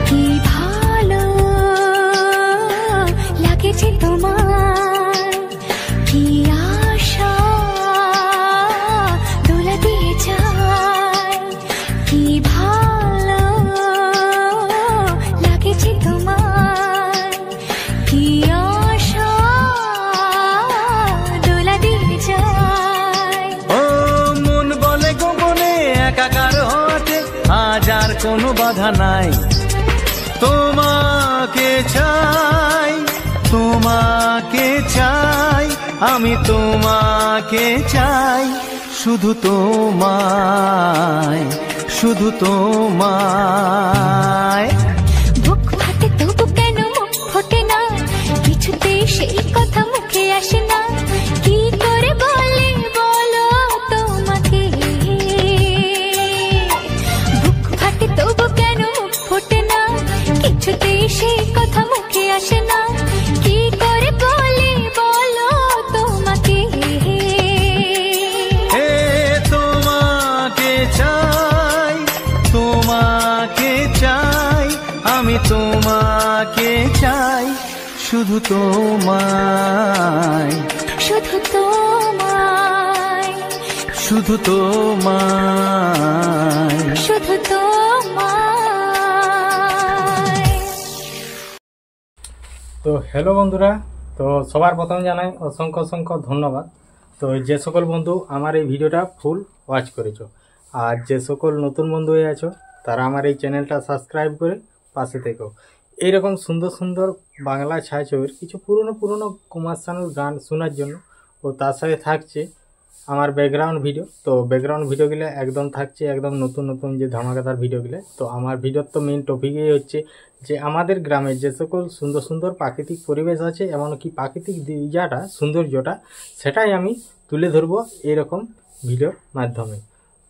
কি ভালো লাগেছে তোমার, কি আশা দোলা দিয়ে যায়, কি ভালো লাগেছে তোমার, কি আশা দোলা দিয়ে যায়। ও মন বলে গোপনে একাকার হতে আজ আর কোনো বাধা নাই, তোমাকে চাই, তোমাকে চাই, আমি তোমাকে চাই, শুধু তোমায়, শুধু তোমায়। বুক ফাটে তবু কেন মুখ ফোটে না, কিছুতেই সেই কথা মুখে আসে না, কি করে বলে বলো তোমাকে। বুক ফাটে তবু কেন মুখ ফোটে না, কিছুতেই সেই কথা মুখে আসে না, কি করে বলে বলো তোমাকে। হে তোমাকে চাই, তোমাকে চাই, আমি তোমাকে চাই, শুধু তোমায়, শুধু তোমায়, শুধু তোমায়। শুধু তোমায়। তো হ্যালো বন্ধুরা, তো সবার প্রথম জানাই অসংখ্য অসংখ্য ধন্যবাদ। তো যে সকল বন্ধু আমার এই ভিডিওটা ফুল ওয়াচ করেছো, আর যে সকল নতুন বন্ধু হয়ে আছো তারা আমার এই চ্যানেলটা সাবস্ক্রাইব করে পাশে থেকো। এইরকম সুন্দর সুন্দর বাংলা ছায়াছবির কিছু পুরনো পুরনো কমার্শিয়াল গান শোনার জন্য। ও তার সাথে থাকছে আমার ব্যাকগ্রাউন্ড ভিডিও। তো ব্যাকগ্রাউন্ড ভিডিওগুলো একদম থাকছে একদম নতুন নতুন যে ধামাকাদার ভিডিওগুলো। তো আমার ভিডিওর তো মেন টপিকই হচ্ছে যে আমাদের গ্রামের যে সকল সুন্দর সুন্দর প্রাকৃতিক পরিবেশ আছে, এমনকি প্রাকৃতিক দিকটা সৌন্দর্যটা, সেটাই আমি তুলে ধরবো এরকম ভিডিওর মাধ্যমে।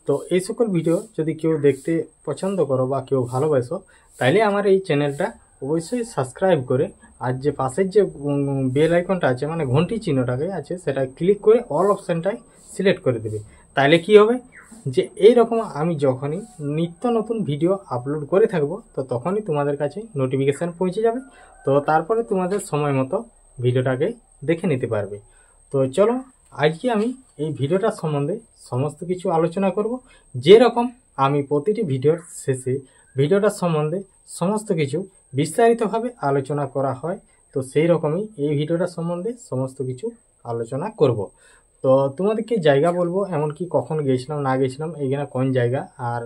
তো এই সকল ভিডিও যদি কেউ দেখতে পছন্দ করো বা কেউ ভালোবাসো, তাইলে আমার এই চ্যানেলটা অবশ্যই সাবস্ক্রাইব করে, আর যে পাশের যে বেল আইকনটা আছে মানে ঘন্টি চিহ্নটাকে আছে, সেটা ক্লিক করে অল অপশানটাই সিলেক্ট করে দেবে। তাহলে কি হবে যে এই রকম আমি যখনই নিত্য নতুন ভিডিও আপলোড করে থাকবো, তো তখনই তোমাদের কাছে নোটিফিকেশান পৌঁছে যাবে। তো তারপরে তোমাদের সময় মতো ভিডিওটাকে দেখে নিতে পারবে। তো চলো আজকে আমি এই ভিডিওটার সম্বন্ধে সমস্ত কিছু আলোচনা করব, যেরকম আমি প্রতিটি ভিডিওর শেষে ভিডিওটার সম্বন্ধে সমস্ত কিছু বিস্তারিতভাবে আলোচনা করা হয়। তো সেই রকমই এই ভিডিওটার সম্বন্ধে সমস্ত কিছু আলোচনা করব। তো তোমাদেরকে জায়গা বলবো, এমনকি কখন গেছিলাম না গেছিলাম, এইখানে কোন জায়গা, আর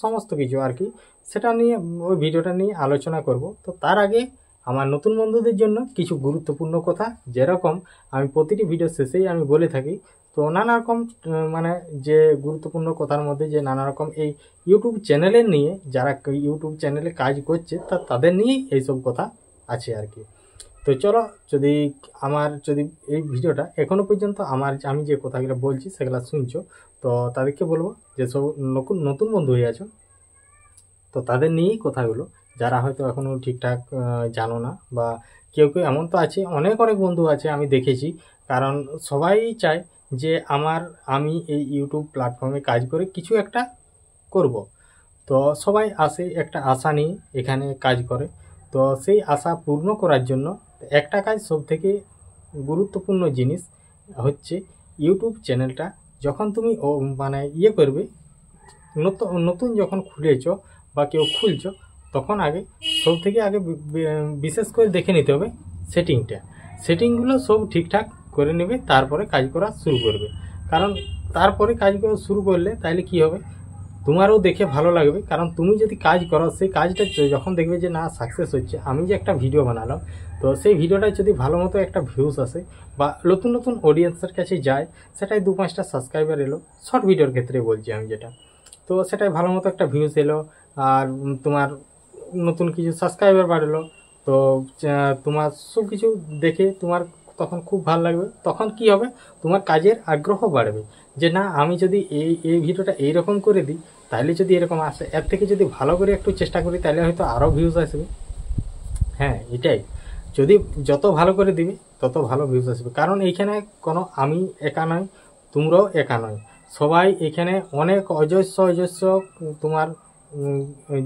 সমস্ত কিছু আর কি, সেটা নিয়ে ওই ভিডিওটা নিয়ে আলোচনা করব। তো তার আগে আমার নতুন বন্ধুদের জন্য কিছু গুরুত্বপূর্ণ কথা, যেরকম আমি প্রতিটি ভিডিও শেষেই আমি বলে থাকি। তো নানা রকম মানে যে গুরুত্বপূর্ণ কথার মধ্যে যে নানা রকম এই ইউটিউব চ্যানেলের নিয়ে, যারা ইউটিউব চ্যানেলে কাজ করছে তাদের নিয়েই এইসব কথা আছে আর কি। তো চলো, যদি এই ভিডিওটা এখনো পর্যন্ত আমি যে কথাগুলো বলছি সেগুলো শুনছো, তো তাদেরকে বলবো যে সব নতুন বন্ধু হয়ে আছো, তো তাদের নিয়েই কথাগুলো, যারা হয়তো এখনও ঠিকঠাক জানো না, বা কেউ কেউ এমন তো আছে, অনেক বন্ধু আছে আমি দেখেছি, কারণ সবাই চায় যে আমি এই ইউটিউব প্ল্যাটফর্মে কাজ করে কিছু একটা করব। তো সবাই আসে একটা আশা নিয়ে এখানে কাজ করে। তো সেই আশা পূর্ণ করার জন্য একটা কাজ সবথেকে গুরুত্বপূর্ণ জিনিস হচ্ছে ইউটিউব চ্যানেলটা যখন তুমি মানে করবে, নতুন যখন খুলেছো বা কেউ খুলছো, তখন সবথেকে আগে বিশেষ করে দেখে নিতে হবে সেটিংগুলো সব ঠিকঠাক করে নেবে, তারপরে কাজ করা শুরু করবে। কারণ তারপরে কাজ করা শুরু করলে তাহলে কি হবে, তোমারও দেখে ভালো লাগবে। কারণ তুমি যদি কাজ করো, সেই কাজটা যখন দেখবে যে না সাকসেস হচ্ছে, আমি যে একটা ভিডিও বানালাম, তো সেই ভিডিওটায় যদি ভালো মতো একটা ভিউজ আসে বা নতুন নতুন অডিয়েন্সের কাছে যায়, সেটাই 2-5টা সাবস্ক্রাইবার এলো, শর্ট ভিডিওর ক্ষেত্রে বলছি আমি যেটা, তো সেটাই ভালো মতো একটা ভিউজ এলো, আর তোমার নতুন কিছু সাবস্ক্রাইবার বাড়লো, তো তোমার সব কিছু দেখে তোমার তখন খুব ভালো লাগবে। তখন কি হবে, তোমার কাজের আগ্রহ বাড়বে, যে না আমি যদি এই ভিডিওটা এইরকম করে দিই, তাহলে যদি এরকম আসে, এর থেকে যদি ভালো করে একটু চেষ্টা করি, তাহলে হয়তো আরও ভিউজ আসবে। হ্যাঁ, এটাই, যদি যত ভালো করে দিবে তত ভালো ভিউজ আসবে। কারণ এইখানে কোনো আমি একা নয়, তোমরাও একা নয়, সবাই এখানে অনেক অজস্র তোমার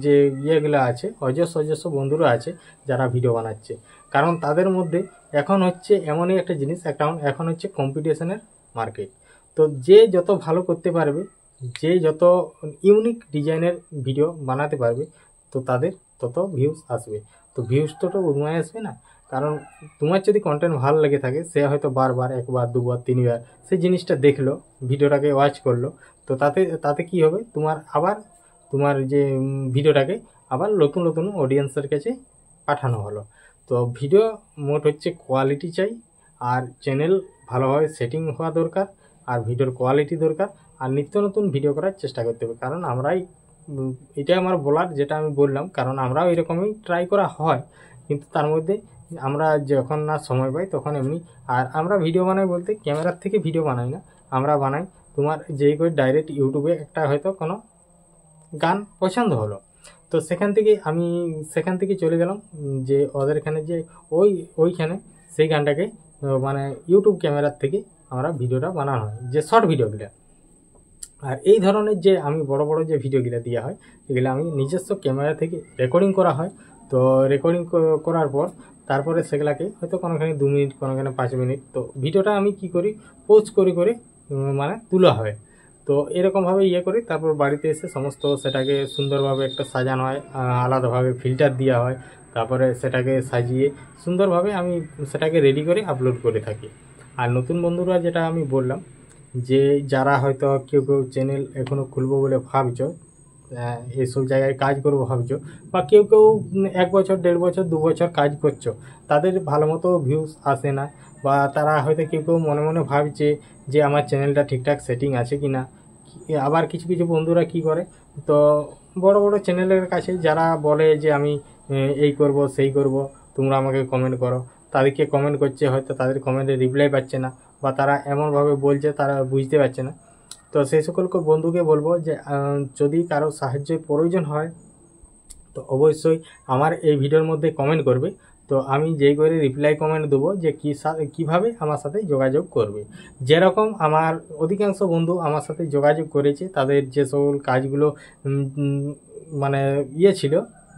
যে ইয়েগুলো আছে অজস্র অজস্র বন্ধুরা আছে যারা ভিডিও বানাচ্ছে। কারণ তাদের মধ্যে এখন হচ্ছে এমনই একটা জিনিস, এখন হচ্ছে কম্পিটিশনের মার্কেট। তো যে যত ভালো করতে পারবে, যে যত ইউনিক ডিজাইনের ভিডিও বানাতে পারবে, তো তাদের তত ভিউজ আসবে। তো ভিউজ তো উন্মায় আসবে না, কারণ তোমার যদি কন্টেন্ট ভালো লেগে থাকে, সে হয়তো বারবার, একবার, দুবার, তিনবার সেই জিনিসটা দেখলো, ভিডিওটাকে ওয়াচ করলো, তো তাতে কি হবে, তোমার যে ভিডিওটাকে আবার নতুন নতুন অডিয়েন্সের কাছে পাঠানো হলো। তো ভিডিও মোট হচ্ছে কোয়ালিটি চাই, আর চ্যানেল ভালোভাবে সেটিং হওয়া দরকার, আর ভিডিওর কোয়ালিটি দরকার, আর নিত্য নতুন ভিডিও করার চেষ্টা করতে হবে। কারণ এটাই আমার বলার, যেটা আমি বললাম, কারণ আমরাও এরকমই ট্রাই করা হয়, কিন্তু তার মধ্যে আমরা যখন না সময় পাই তখন এমনি। আর আমরা ভিডিও বানাই বলতে ক্যামেরার থেকে ভিডিও বানাই না, আমরা বানাই তোমার যেই করে ডাইরেক্ট ইউটিউবে একটা হয়তো কোনো গান পছন্দ হলো, তো সেখান থেকে চলে গেলাম যে ওদের এখানে যে ওইখানে সেই গানটাকে মানে ইউটিউব ক্যামেরার থেকে আমরা ভিডিওটা বানানো হয়, যে শর্ট ভিডিওগুলো। আর এই ধরনের যে আমি বড় বড় যে ভিডিওগুলো দেওয়া হয়, এগুলো আমি নিজস্ব ক্যামেরা থেকে রেকর্ডিং করা হয়। তো রেকর্ডিং করার পর তারপরে সেগুলাকে হয়তো কোনোখানে 2 মিনিট, কোনোখানে 5 মিনিট, তো ভিডিওটা আমি কি করি, পোজ করে মানে তোলা হয়। তো এরকমভাবে করি, তারপর বাড়িতে এসে সমস্ত সেটাকে সুন্দরভাবে একটা সাজানো হয়, আলাদাভাবে ফিল্টার দেওয়া হয়, তারপরে সেটাকে সাজিয়ে সুন্দরভাবে আমি সেটাকে রেডি করে আপলোড করে থাকি। আর নতুন বন্ধুরা, যেটা আমি বললাম, যে যারা হয়তো কেউ চ্যানেল এখনও খুলবো বলে ভাবছো, এইসব জায়গায় কাজ করবো ভাবছো, বা কেউ 1 বছর, 1.5 বছর, 2 বছর কাজ করছো, তাদের ভালো মতো ভিউজ আসে না, বা তারা হয়তো কেউ মনে মনে ভাবছে যে আমার চ্যানেলটা ঠিকঠাক সেটিং আছে কি না। আবার কিছু বন্ধুরা কি করে, তো বড় বড় চ্যানেলের কাছে যারা বলে যে আমি এই করব সেই করব, তোমরা আমাকে কমেন্ট করো, তাদেরকে কমেন্ট করছে, হয়তো তাদের কমেন্টে রিপ্লাই পাচ্ছে না, বা তারা এমনভাবে বলছে তারা বুঝতে পারছে না। তো সেই সকল বন্ধুকে বলবো যে যদি কারো সাহায্যের প্রয়োজন হয়, তো অবশ্যই আমার এই ভিডিওর মধ্যে কমেন্ট করবে। তো আমি যেই করে রিপ্লাই কমেন্ট দেবো যে কীভাবে আমার সাথে যোগাযোগ করবে। যেরকম আমার অধিকাংশ বন্ধু আমার সাথে যোগাযোগ করেছে, তাদের যে সকল কাজগুলো মানে ছিল,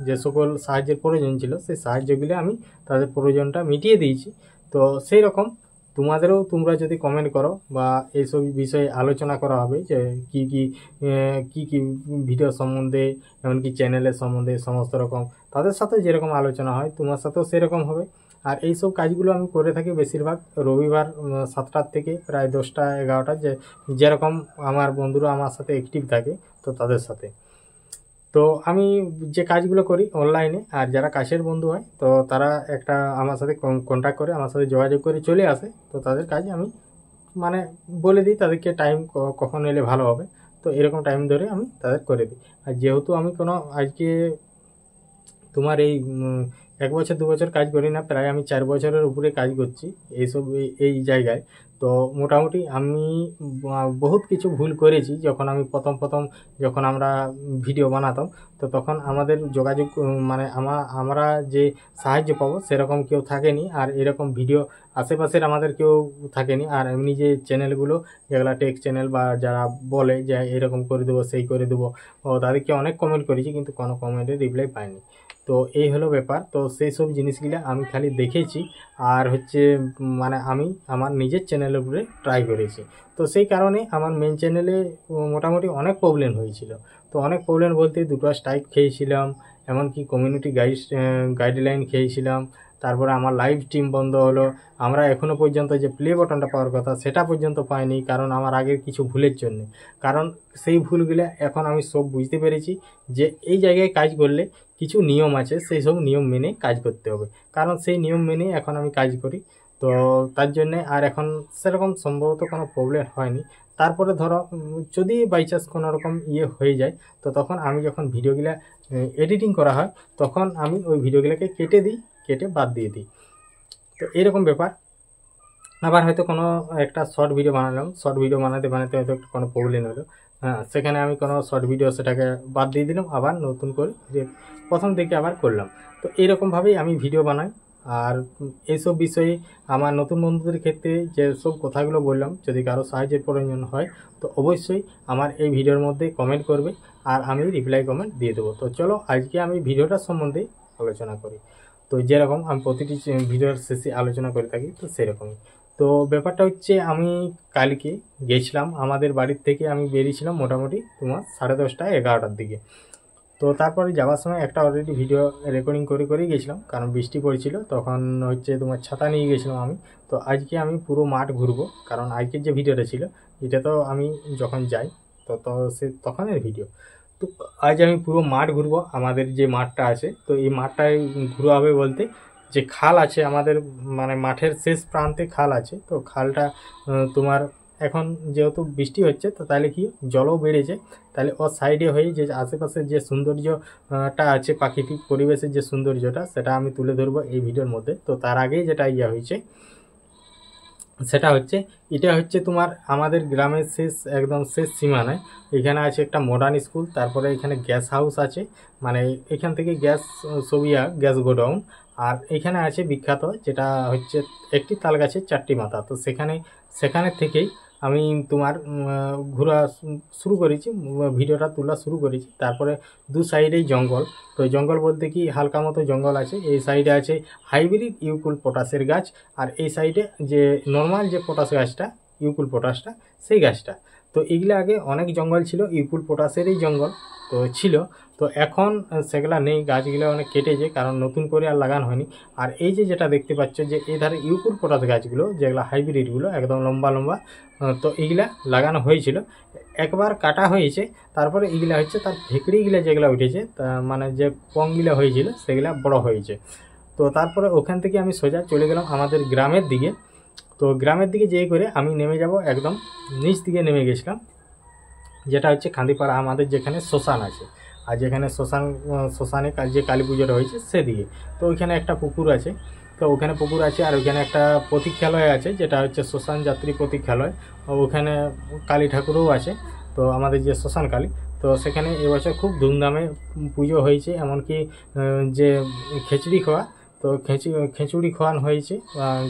যে সকল সাহায্যের প্রয়োজন ছিল, সেই সাহায্যগুলো আমি তাদের প্রয়োজনটা মিটিয়ে দিয়েছি। তো সেই রকম তোমরা যদি কমেন্ট করো, বা এইসব বিষয়ে আলোচনা করা হবে, যে কি ভিডিও সম্বন্ধে, এমনকি চ্যানেলের সম্বন্ধে, সমস্ত রকম তাদের সাথে যেরকম আলোচনা হয়, তোমার সাথেও সেরকম হবে। আর এইসব কাজগুলো আমি করে থাকি বেশিরভাগ রবিবার 7টার থেকে প্রায় 10টা 11টা, যেরকম আমার বন্ধুরা আমার সাথে অ্যাক্টিভ থাকে, তো তাদের সাথে। তো আমি যে কাজগুলো করি অনলাইনে, আর যারা কাছের বন্ধু হয়, তো তারা একটা আমার সাথে কন্ট্যাক্ট করে, আমার সাথে যোগাযোগ করে চলে আসে, তো তাদের কাজ আমি মানে বলে দিই তাদেরকে টাইম কখন এলে ভালো হবে, তো এরকম টাইম ধরে আমি তাদের করে দিই। আর যেহেতু আমি আজকে তোমার এই 1 বছর 2 বছর কাজ করি না, প্রায় আমি 4 বছরের উপরে কাজ করছি এই জায়গায়। তো মোটামুটি আমি বহুত কিছু ভুল করেছি। যখন আমি প্রথম যখন আমরা ভিডিও বানাতাম, তো তখন আমাদের যোগাযোগ মানে আমরা যে সাহায্য পাবো সেরকম কেউ থাকেনি, আর এরকম ভিডিও আশেপাশের আমাদের কেউ থাকেনি। আর এমনি যে চ্যানেলগুলো, যেগুলো টেক চ্যানেল, বা যারা বলে যে এরকম করে দেবো, সেই করে দেবো, তাদেরকে অনেক কমেন্ট করেছি, কিন্তু কোনো কমেন্টের রিপ্লাই পাইনি। তো এই হলো ব্যাপার। তো সেই সব জিনিসগুলো আমি খালি দেখেছি, আর হচ্ছে মানে আমি আমার নিজের চ্যানেলের উপরে ট্রাই করেছি। তো সেই কারণে আমার মেন চ্যানেলে মোটামুটি অনেক প্রবলেম হয়েছিল। তো অনেক প্রবলেম বলতে 2টা স্ট্রাইক খেয়েছিলাম, এমনকি কমিউনিটি গাইডলাইন খেয়েছিলাম, তারপরে আমার লাইভ স্ট্রিম বন্ধ হলো। আমরা এখনও পর্যন্ত যে প্লে বাটনটা পাওয়ার কথা সেটা পর্যন্ত পাইনি, কারণ আমার আগের কিছু ভুলের জন্য। কারণ সেই ভুলগুলো এখন আমি সব বুঝতে পেরেছি, যে এই জায়গায় কাজ করলে কিছু নিয়ম আছে, সেই সব নিয়ম মেনে কাজ করতে হবে। কারণ সেই নিয়ম মেনে এখন আমি কাজ করি, তো তার জন্যে আর এখন সেরকম সম্ভবত কোনো প্রবলেম হয়নি। তারপরে ধরো যদি বাই চান্স কোনো রকম হয়ে যায়, তো তখন আমি যখন ভিডিওগুলো এডিটিং করা হয়, তখন আমি ওই ভিডিওগুলোকে কেটে বাদ দিয়ে দিই। তো এরকম ব্যাপার। আবার হয়তো কোনো একটা শর্ট ভিডিও বানালাম, শর্ট ভিডিও বানাতে হয়তো কোনো প্রবলেম হলো, সেখানে আমি কোনো শর্ট ভিডিও সেটাকে বাদ দিয়ে দিলাম, আবার নতুন করে প্রথম থেকে আবার করলাম। তো এইরকমভাবেই আমি ভিডিও বানাই। আর এইসব বিষয়ে আমার নতুন বন্ধুদের ক্ষেত্রে যে সব কথাগুলো বললাম, যদি কারো সাহায্যের প্রয়োজন হয়, তো অবশ্যই আমার এই ভিডিওর মধ্যে কমেন্ট করবে। আর আমি রিপ্লাই কমেন্ট দিয়ে দেবো। তো চলো আজকে আমি ভিডিওটার সম্বন্ধে আলোচনা করি। তো যেরকম আমি প্রতিটি ভিডিওর শেষে আলোচনা করে থাকি, তো সেরকমই। তো ব্যাপারটা হচ্ছে আমি কালকে গেছিলাম, আমাদের বাড়ির থেকে আমি বেরিয়েছিলাম মোটামুটি তোমার 10:30 11টার দিকে। তো তারপরে যাওয়ার সময় একটা অলরেডি ভিডিও রেকর্ডিং করেই গেছিলাম, কারণ বৃষ্টি পড়ছিল, তখন হচ্ছে তোমার ছাতা নিয়ে গেছিলাম আমি। তো আজকে আমি পুরো মাঠ ঘুরবো, কারণ আজকের যে ভিডিওটা ছিল এটা তো আমি যখন যাই তো সে তখনের ভিডিও। তো আজ আমি পুরো মাঠ ঘুরবো, আমাদের যে মাঠটা আছে, তো এই মাঠটায় ঘুরা হবে বলতে যে খাল আছে আমাদের, মানে মাঠের শেষ প্রান্তে খাল আছে। তো খালটা তোমার এখন যেহেতু বৃষ্টি হচ্ছে, তো তাহলে কি জলও বেড়েছে, তাহলে ওর সাইডে হয়ে যে আশেপাশের যে সৌন্দর্যটা আছে, প্রাকৃতিক পরিবেশের যে সৌন্দর্যটা, সেটা আমি তুলে ধরবো এই ভিডিওর মধ্যে। তো তার আগেই যেটা হয়েছে সেটা হচ্ছে, এটা হচ্ছে তোমার আমাদের গ্রামের একদম শেষ সীমানায় এখানে আছে একটা মডার্ন স্কুল, তারপরে এখানে গ্যাস হাউস আছে, মানে এখান থেকে গ্যাস গ্যাস গোডাউন। আর এখানে আছে বিখ্যাত যেটা হচ্ছে একটি তাল গাছের 4টি মাথা। তো সেখানে থেকেই আমি তোমার ঘোরা শুরু করেছি, ভিডিওটা তোলা শুরু করেছি। তারপরে দু সাইডেই জঙ্গল, তো জঙ্গল বলতে কি হালকা মতো জঙ্গল আছে। এই সাইডে আছে হাইব্রিড ইউকুল পটাশের গাছ, আর এই সাইডে যে নর্মাল যে পটাশ গাছটা, ইউকুল পটাশটা, সেই গাছটা। তো এগুলো আগে অনেক জঙ্গল ছিল, ইউকুল পটাশেরই জঙ্গল তো ছিল। তো এখন সেগুলা নেই, গাছগুলো অনেক কেটেছে, কারণ নতুন করে আর লাগানো হয়নি। আর এই যেটা দেখতে পাচ্ছ যে এই ধারে ইউকুল পটাশ গাছগুলো যেগুলো হাইব্রিডগুলো একদম লম্বা লম্বা, তো এইগুলা লাগানো হয়েছিল, একবার কাটা হয়েছে। তারপরে এইগুলা হচ্ছে তার ভেকড়িগুলো যেগুলো উঠেছে, মানে যে পংগুলো হয়েছিল সেগুলা বড় হয়েছে। তো তারপরে ওখান থেকে আমি সোজা চলে গেলাম আমাদের গ্রামের দিকে। তো গ্রামের দিকে যেয়ে করে আমি নেমে যাব, একদম নিচ দিকে নেমে গেছিলাম, যেটা হচ্ছে খান্দিপাড়া, আমাদের যেখানে শ্মশান আছে, আর যেখানে শ্মশানে যে কালী পুজোটা হয়েছে সেদিকে। তো ওইখানে একটা পুকুর আছে, তো ওখানে পুকুর আছে, আর ওইখানে একটা প্রতীক্ষালয় আছে, যেটা হচ্ছে শ্মশান যাত্রী প্রতীক্ষালয়। ওখানে কালী ঠাকুরও আছে, তো আমাদের যে শ্মশান কালী। তো সেখানে এবছর খুব ধুমধামে পুজো হয়েছে, এমনকি যে খিচুড়ি খাওয়া, তো খিচুড়ি খাওয়ানো হয়েছে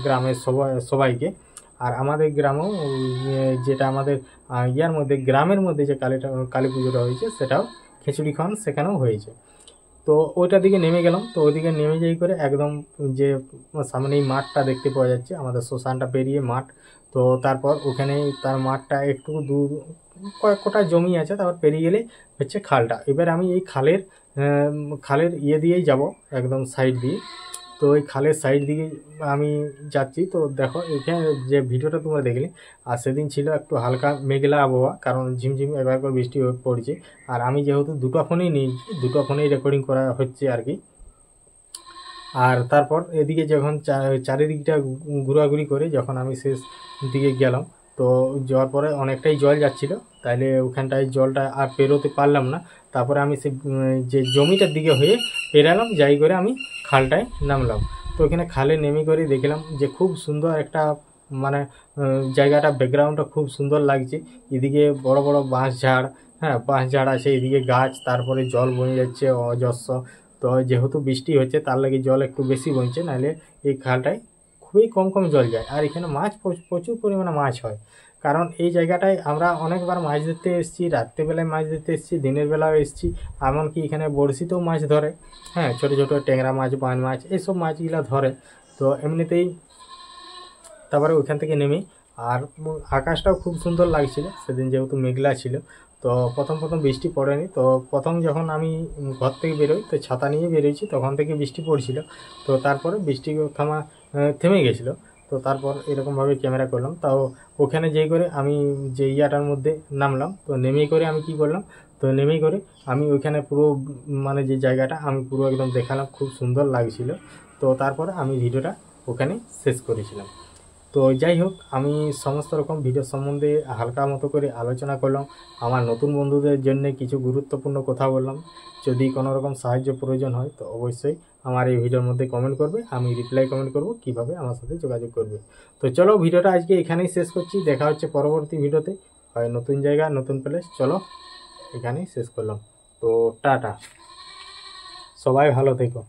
গ্রামের সবাইকে। আর আমাদের গ্রামেও যেটা আমাদের গ্রামের মধ্যে যে কালী পুজোটা হয়েছে, সেটাও খিচুড়ি খাওয়ানো সেখানেও হয়েছে। তো ওইটার দিকে নেমে গেলাম। তো ওইদিকে নেমে যাই করে একদম যে সামনেই মাঠটা দেখতে পাওয়া যাচ্ছে, আমাদের শ্মশানটা পেরিয়ে মাঠ। তো তারপর ওখানে তার মাঠটা একটু দূর, কয়েকটা জমি আছে, তারপর পেরিয়ে গেলে হচ্ছে খালটা। এবার আমি এই খালের দিয়েই যাব, একদম সাইড দিয়ে। তো ওই খালের সাইড দিকে আমি যাচ্ছি। তো দেখো এখানে যে ভিডিওটা তোমরা দেখলে, আর সেদিন ছিল একটু হালকা মেঘলা আবহাওয়া, কারণ ঝিমঝিম একবার করে বৃষ্টি পড়ছে। আর আমি যেহেতু দুটো ফোনেই নিয়েছি, দুটো ফোনেই রেকর্ডিং করা হচ্ছে আর কি। আর তারপর এদিকে যখন চারিদিকটা ঘোরাঘুরি করে যখন আমি শেষ দিকে গেলাম, তো যাওয়ার পরে অনেকটাই জল যাচ্ছিল, তাইলে ওখানটায় জলটা আর পেরোতে পারলাম না। তারপরে আমি যে জমিটার দিকে হয়ে পেরালাম, যাই করে আমি খালটায় নামলাম। তো ওখানে খালে নেমে করে দেখলাম যে খুব সুন্দর একটা, মানে জায়গাটা, ব্যাকগ্রাউন্ডটা খুব সুন্দর লাগছে। এদিকে বড় বড় বাঁশ ঝাড়, বাঁশ ঝাড় আছে, এদিকে গাছ, তারপরে জল বয়ে যাচ্ছে অজস্র। তো যেহেতু বৃষ্টি হচ্ছে তার লাগে জল একটু বেশি বইছে, নাহলে এই খালটায় খুবই কম জল যায়। আর এখানে মাছ প্রচুর পরিমাণে মাছ হয়, কারণ এই জায়গাটায় আমরা অনেকবার মাছ ধরতে এসেছি, রাত্রেবেলায় মাছ ধরতে এসেছি, দিনের বেলাও এসেছি, এমনকি এখানে বড়শিতেও মাছ ধরে, ছোট ছোট ট্যাংরা মাছ, বান মাছ, এইসব মাছগুলো ধরে। তো এমনিতেই তারপরে ওইখান থেকে নেমে, আর আকাশটাও খুব সুন্দর লাগছিল সেদিন, যেহেতু মেঘলা ছিল। তো প্রথম বৃষ্টি পড়েনি। তো প্রথম যখন আমি ঘর থেকে বেরোই, তো ছাতা নিয়ে বেরোইছি, তখন থেকে বৃষ্টি পড়ছিল। তো তারপরে বৃষ্টি থেমে গেছিলো। তো তারপর এরকমভাবে ক্যামেরা করলাম। তাও ওখানে যেই করে আমি যে ইয়াটার মধ্যে নামলাম, তো নেমেই করে আমি কি করলাম, তো নেমেই করে আমি ওইখানে পুরো, মানে যে জায়গাটা আমি পুরো একদম দেখালাম, খুব সুন্দর লাগছিল। তো তারপরে আমি ভিডিওটা ওখানে শেষ করেছিলাম। তো যাই হোক, আমি সমস্ত রকম ভিডিও সম্বন্ধে হালকা মতো করে আলোচনা করলাম, আমার নতুন বন্ধুদের জন্য কিছু গুরুত্বপূর্ণ কথা বললাম। যদি কোনো রকম সাহায্য প্রয়োজন হয় তো অবশ্যই আমার এই ভিডিওর মধ্যে কমেন্ট করবে, আমি রিপ্লাই কমেন্ট করব কিভাবে আমার সাথে যোগাযোগ করবে। তো চলো ভিডিওটা আজকে এখানেই শেষ করছি, দেখা হচ্ছে পরবর্তী ভিডিওতে, হয় নতুন জায়গা নতুন প্লেস। চলো এখানেই শেষ করলাম। তো টাটা, সবাই ভালো থেকো।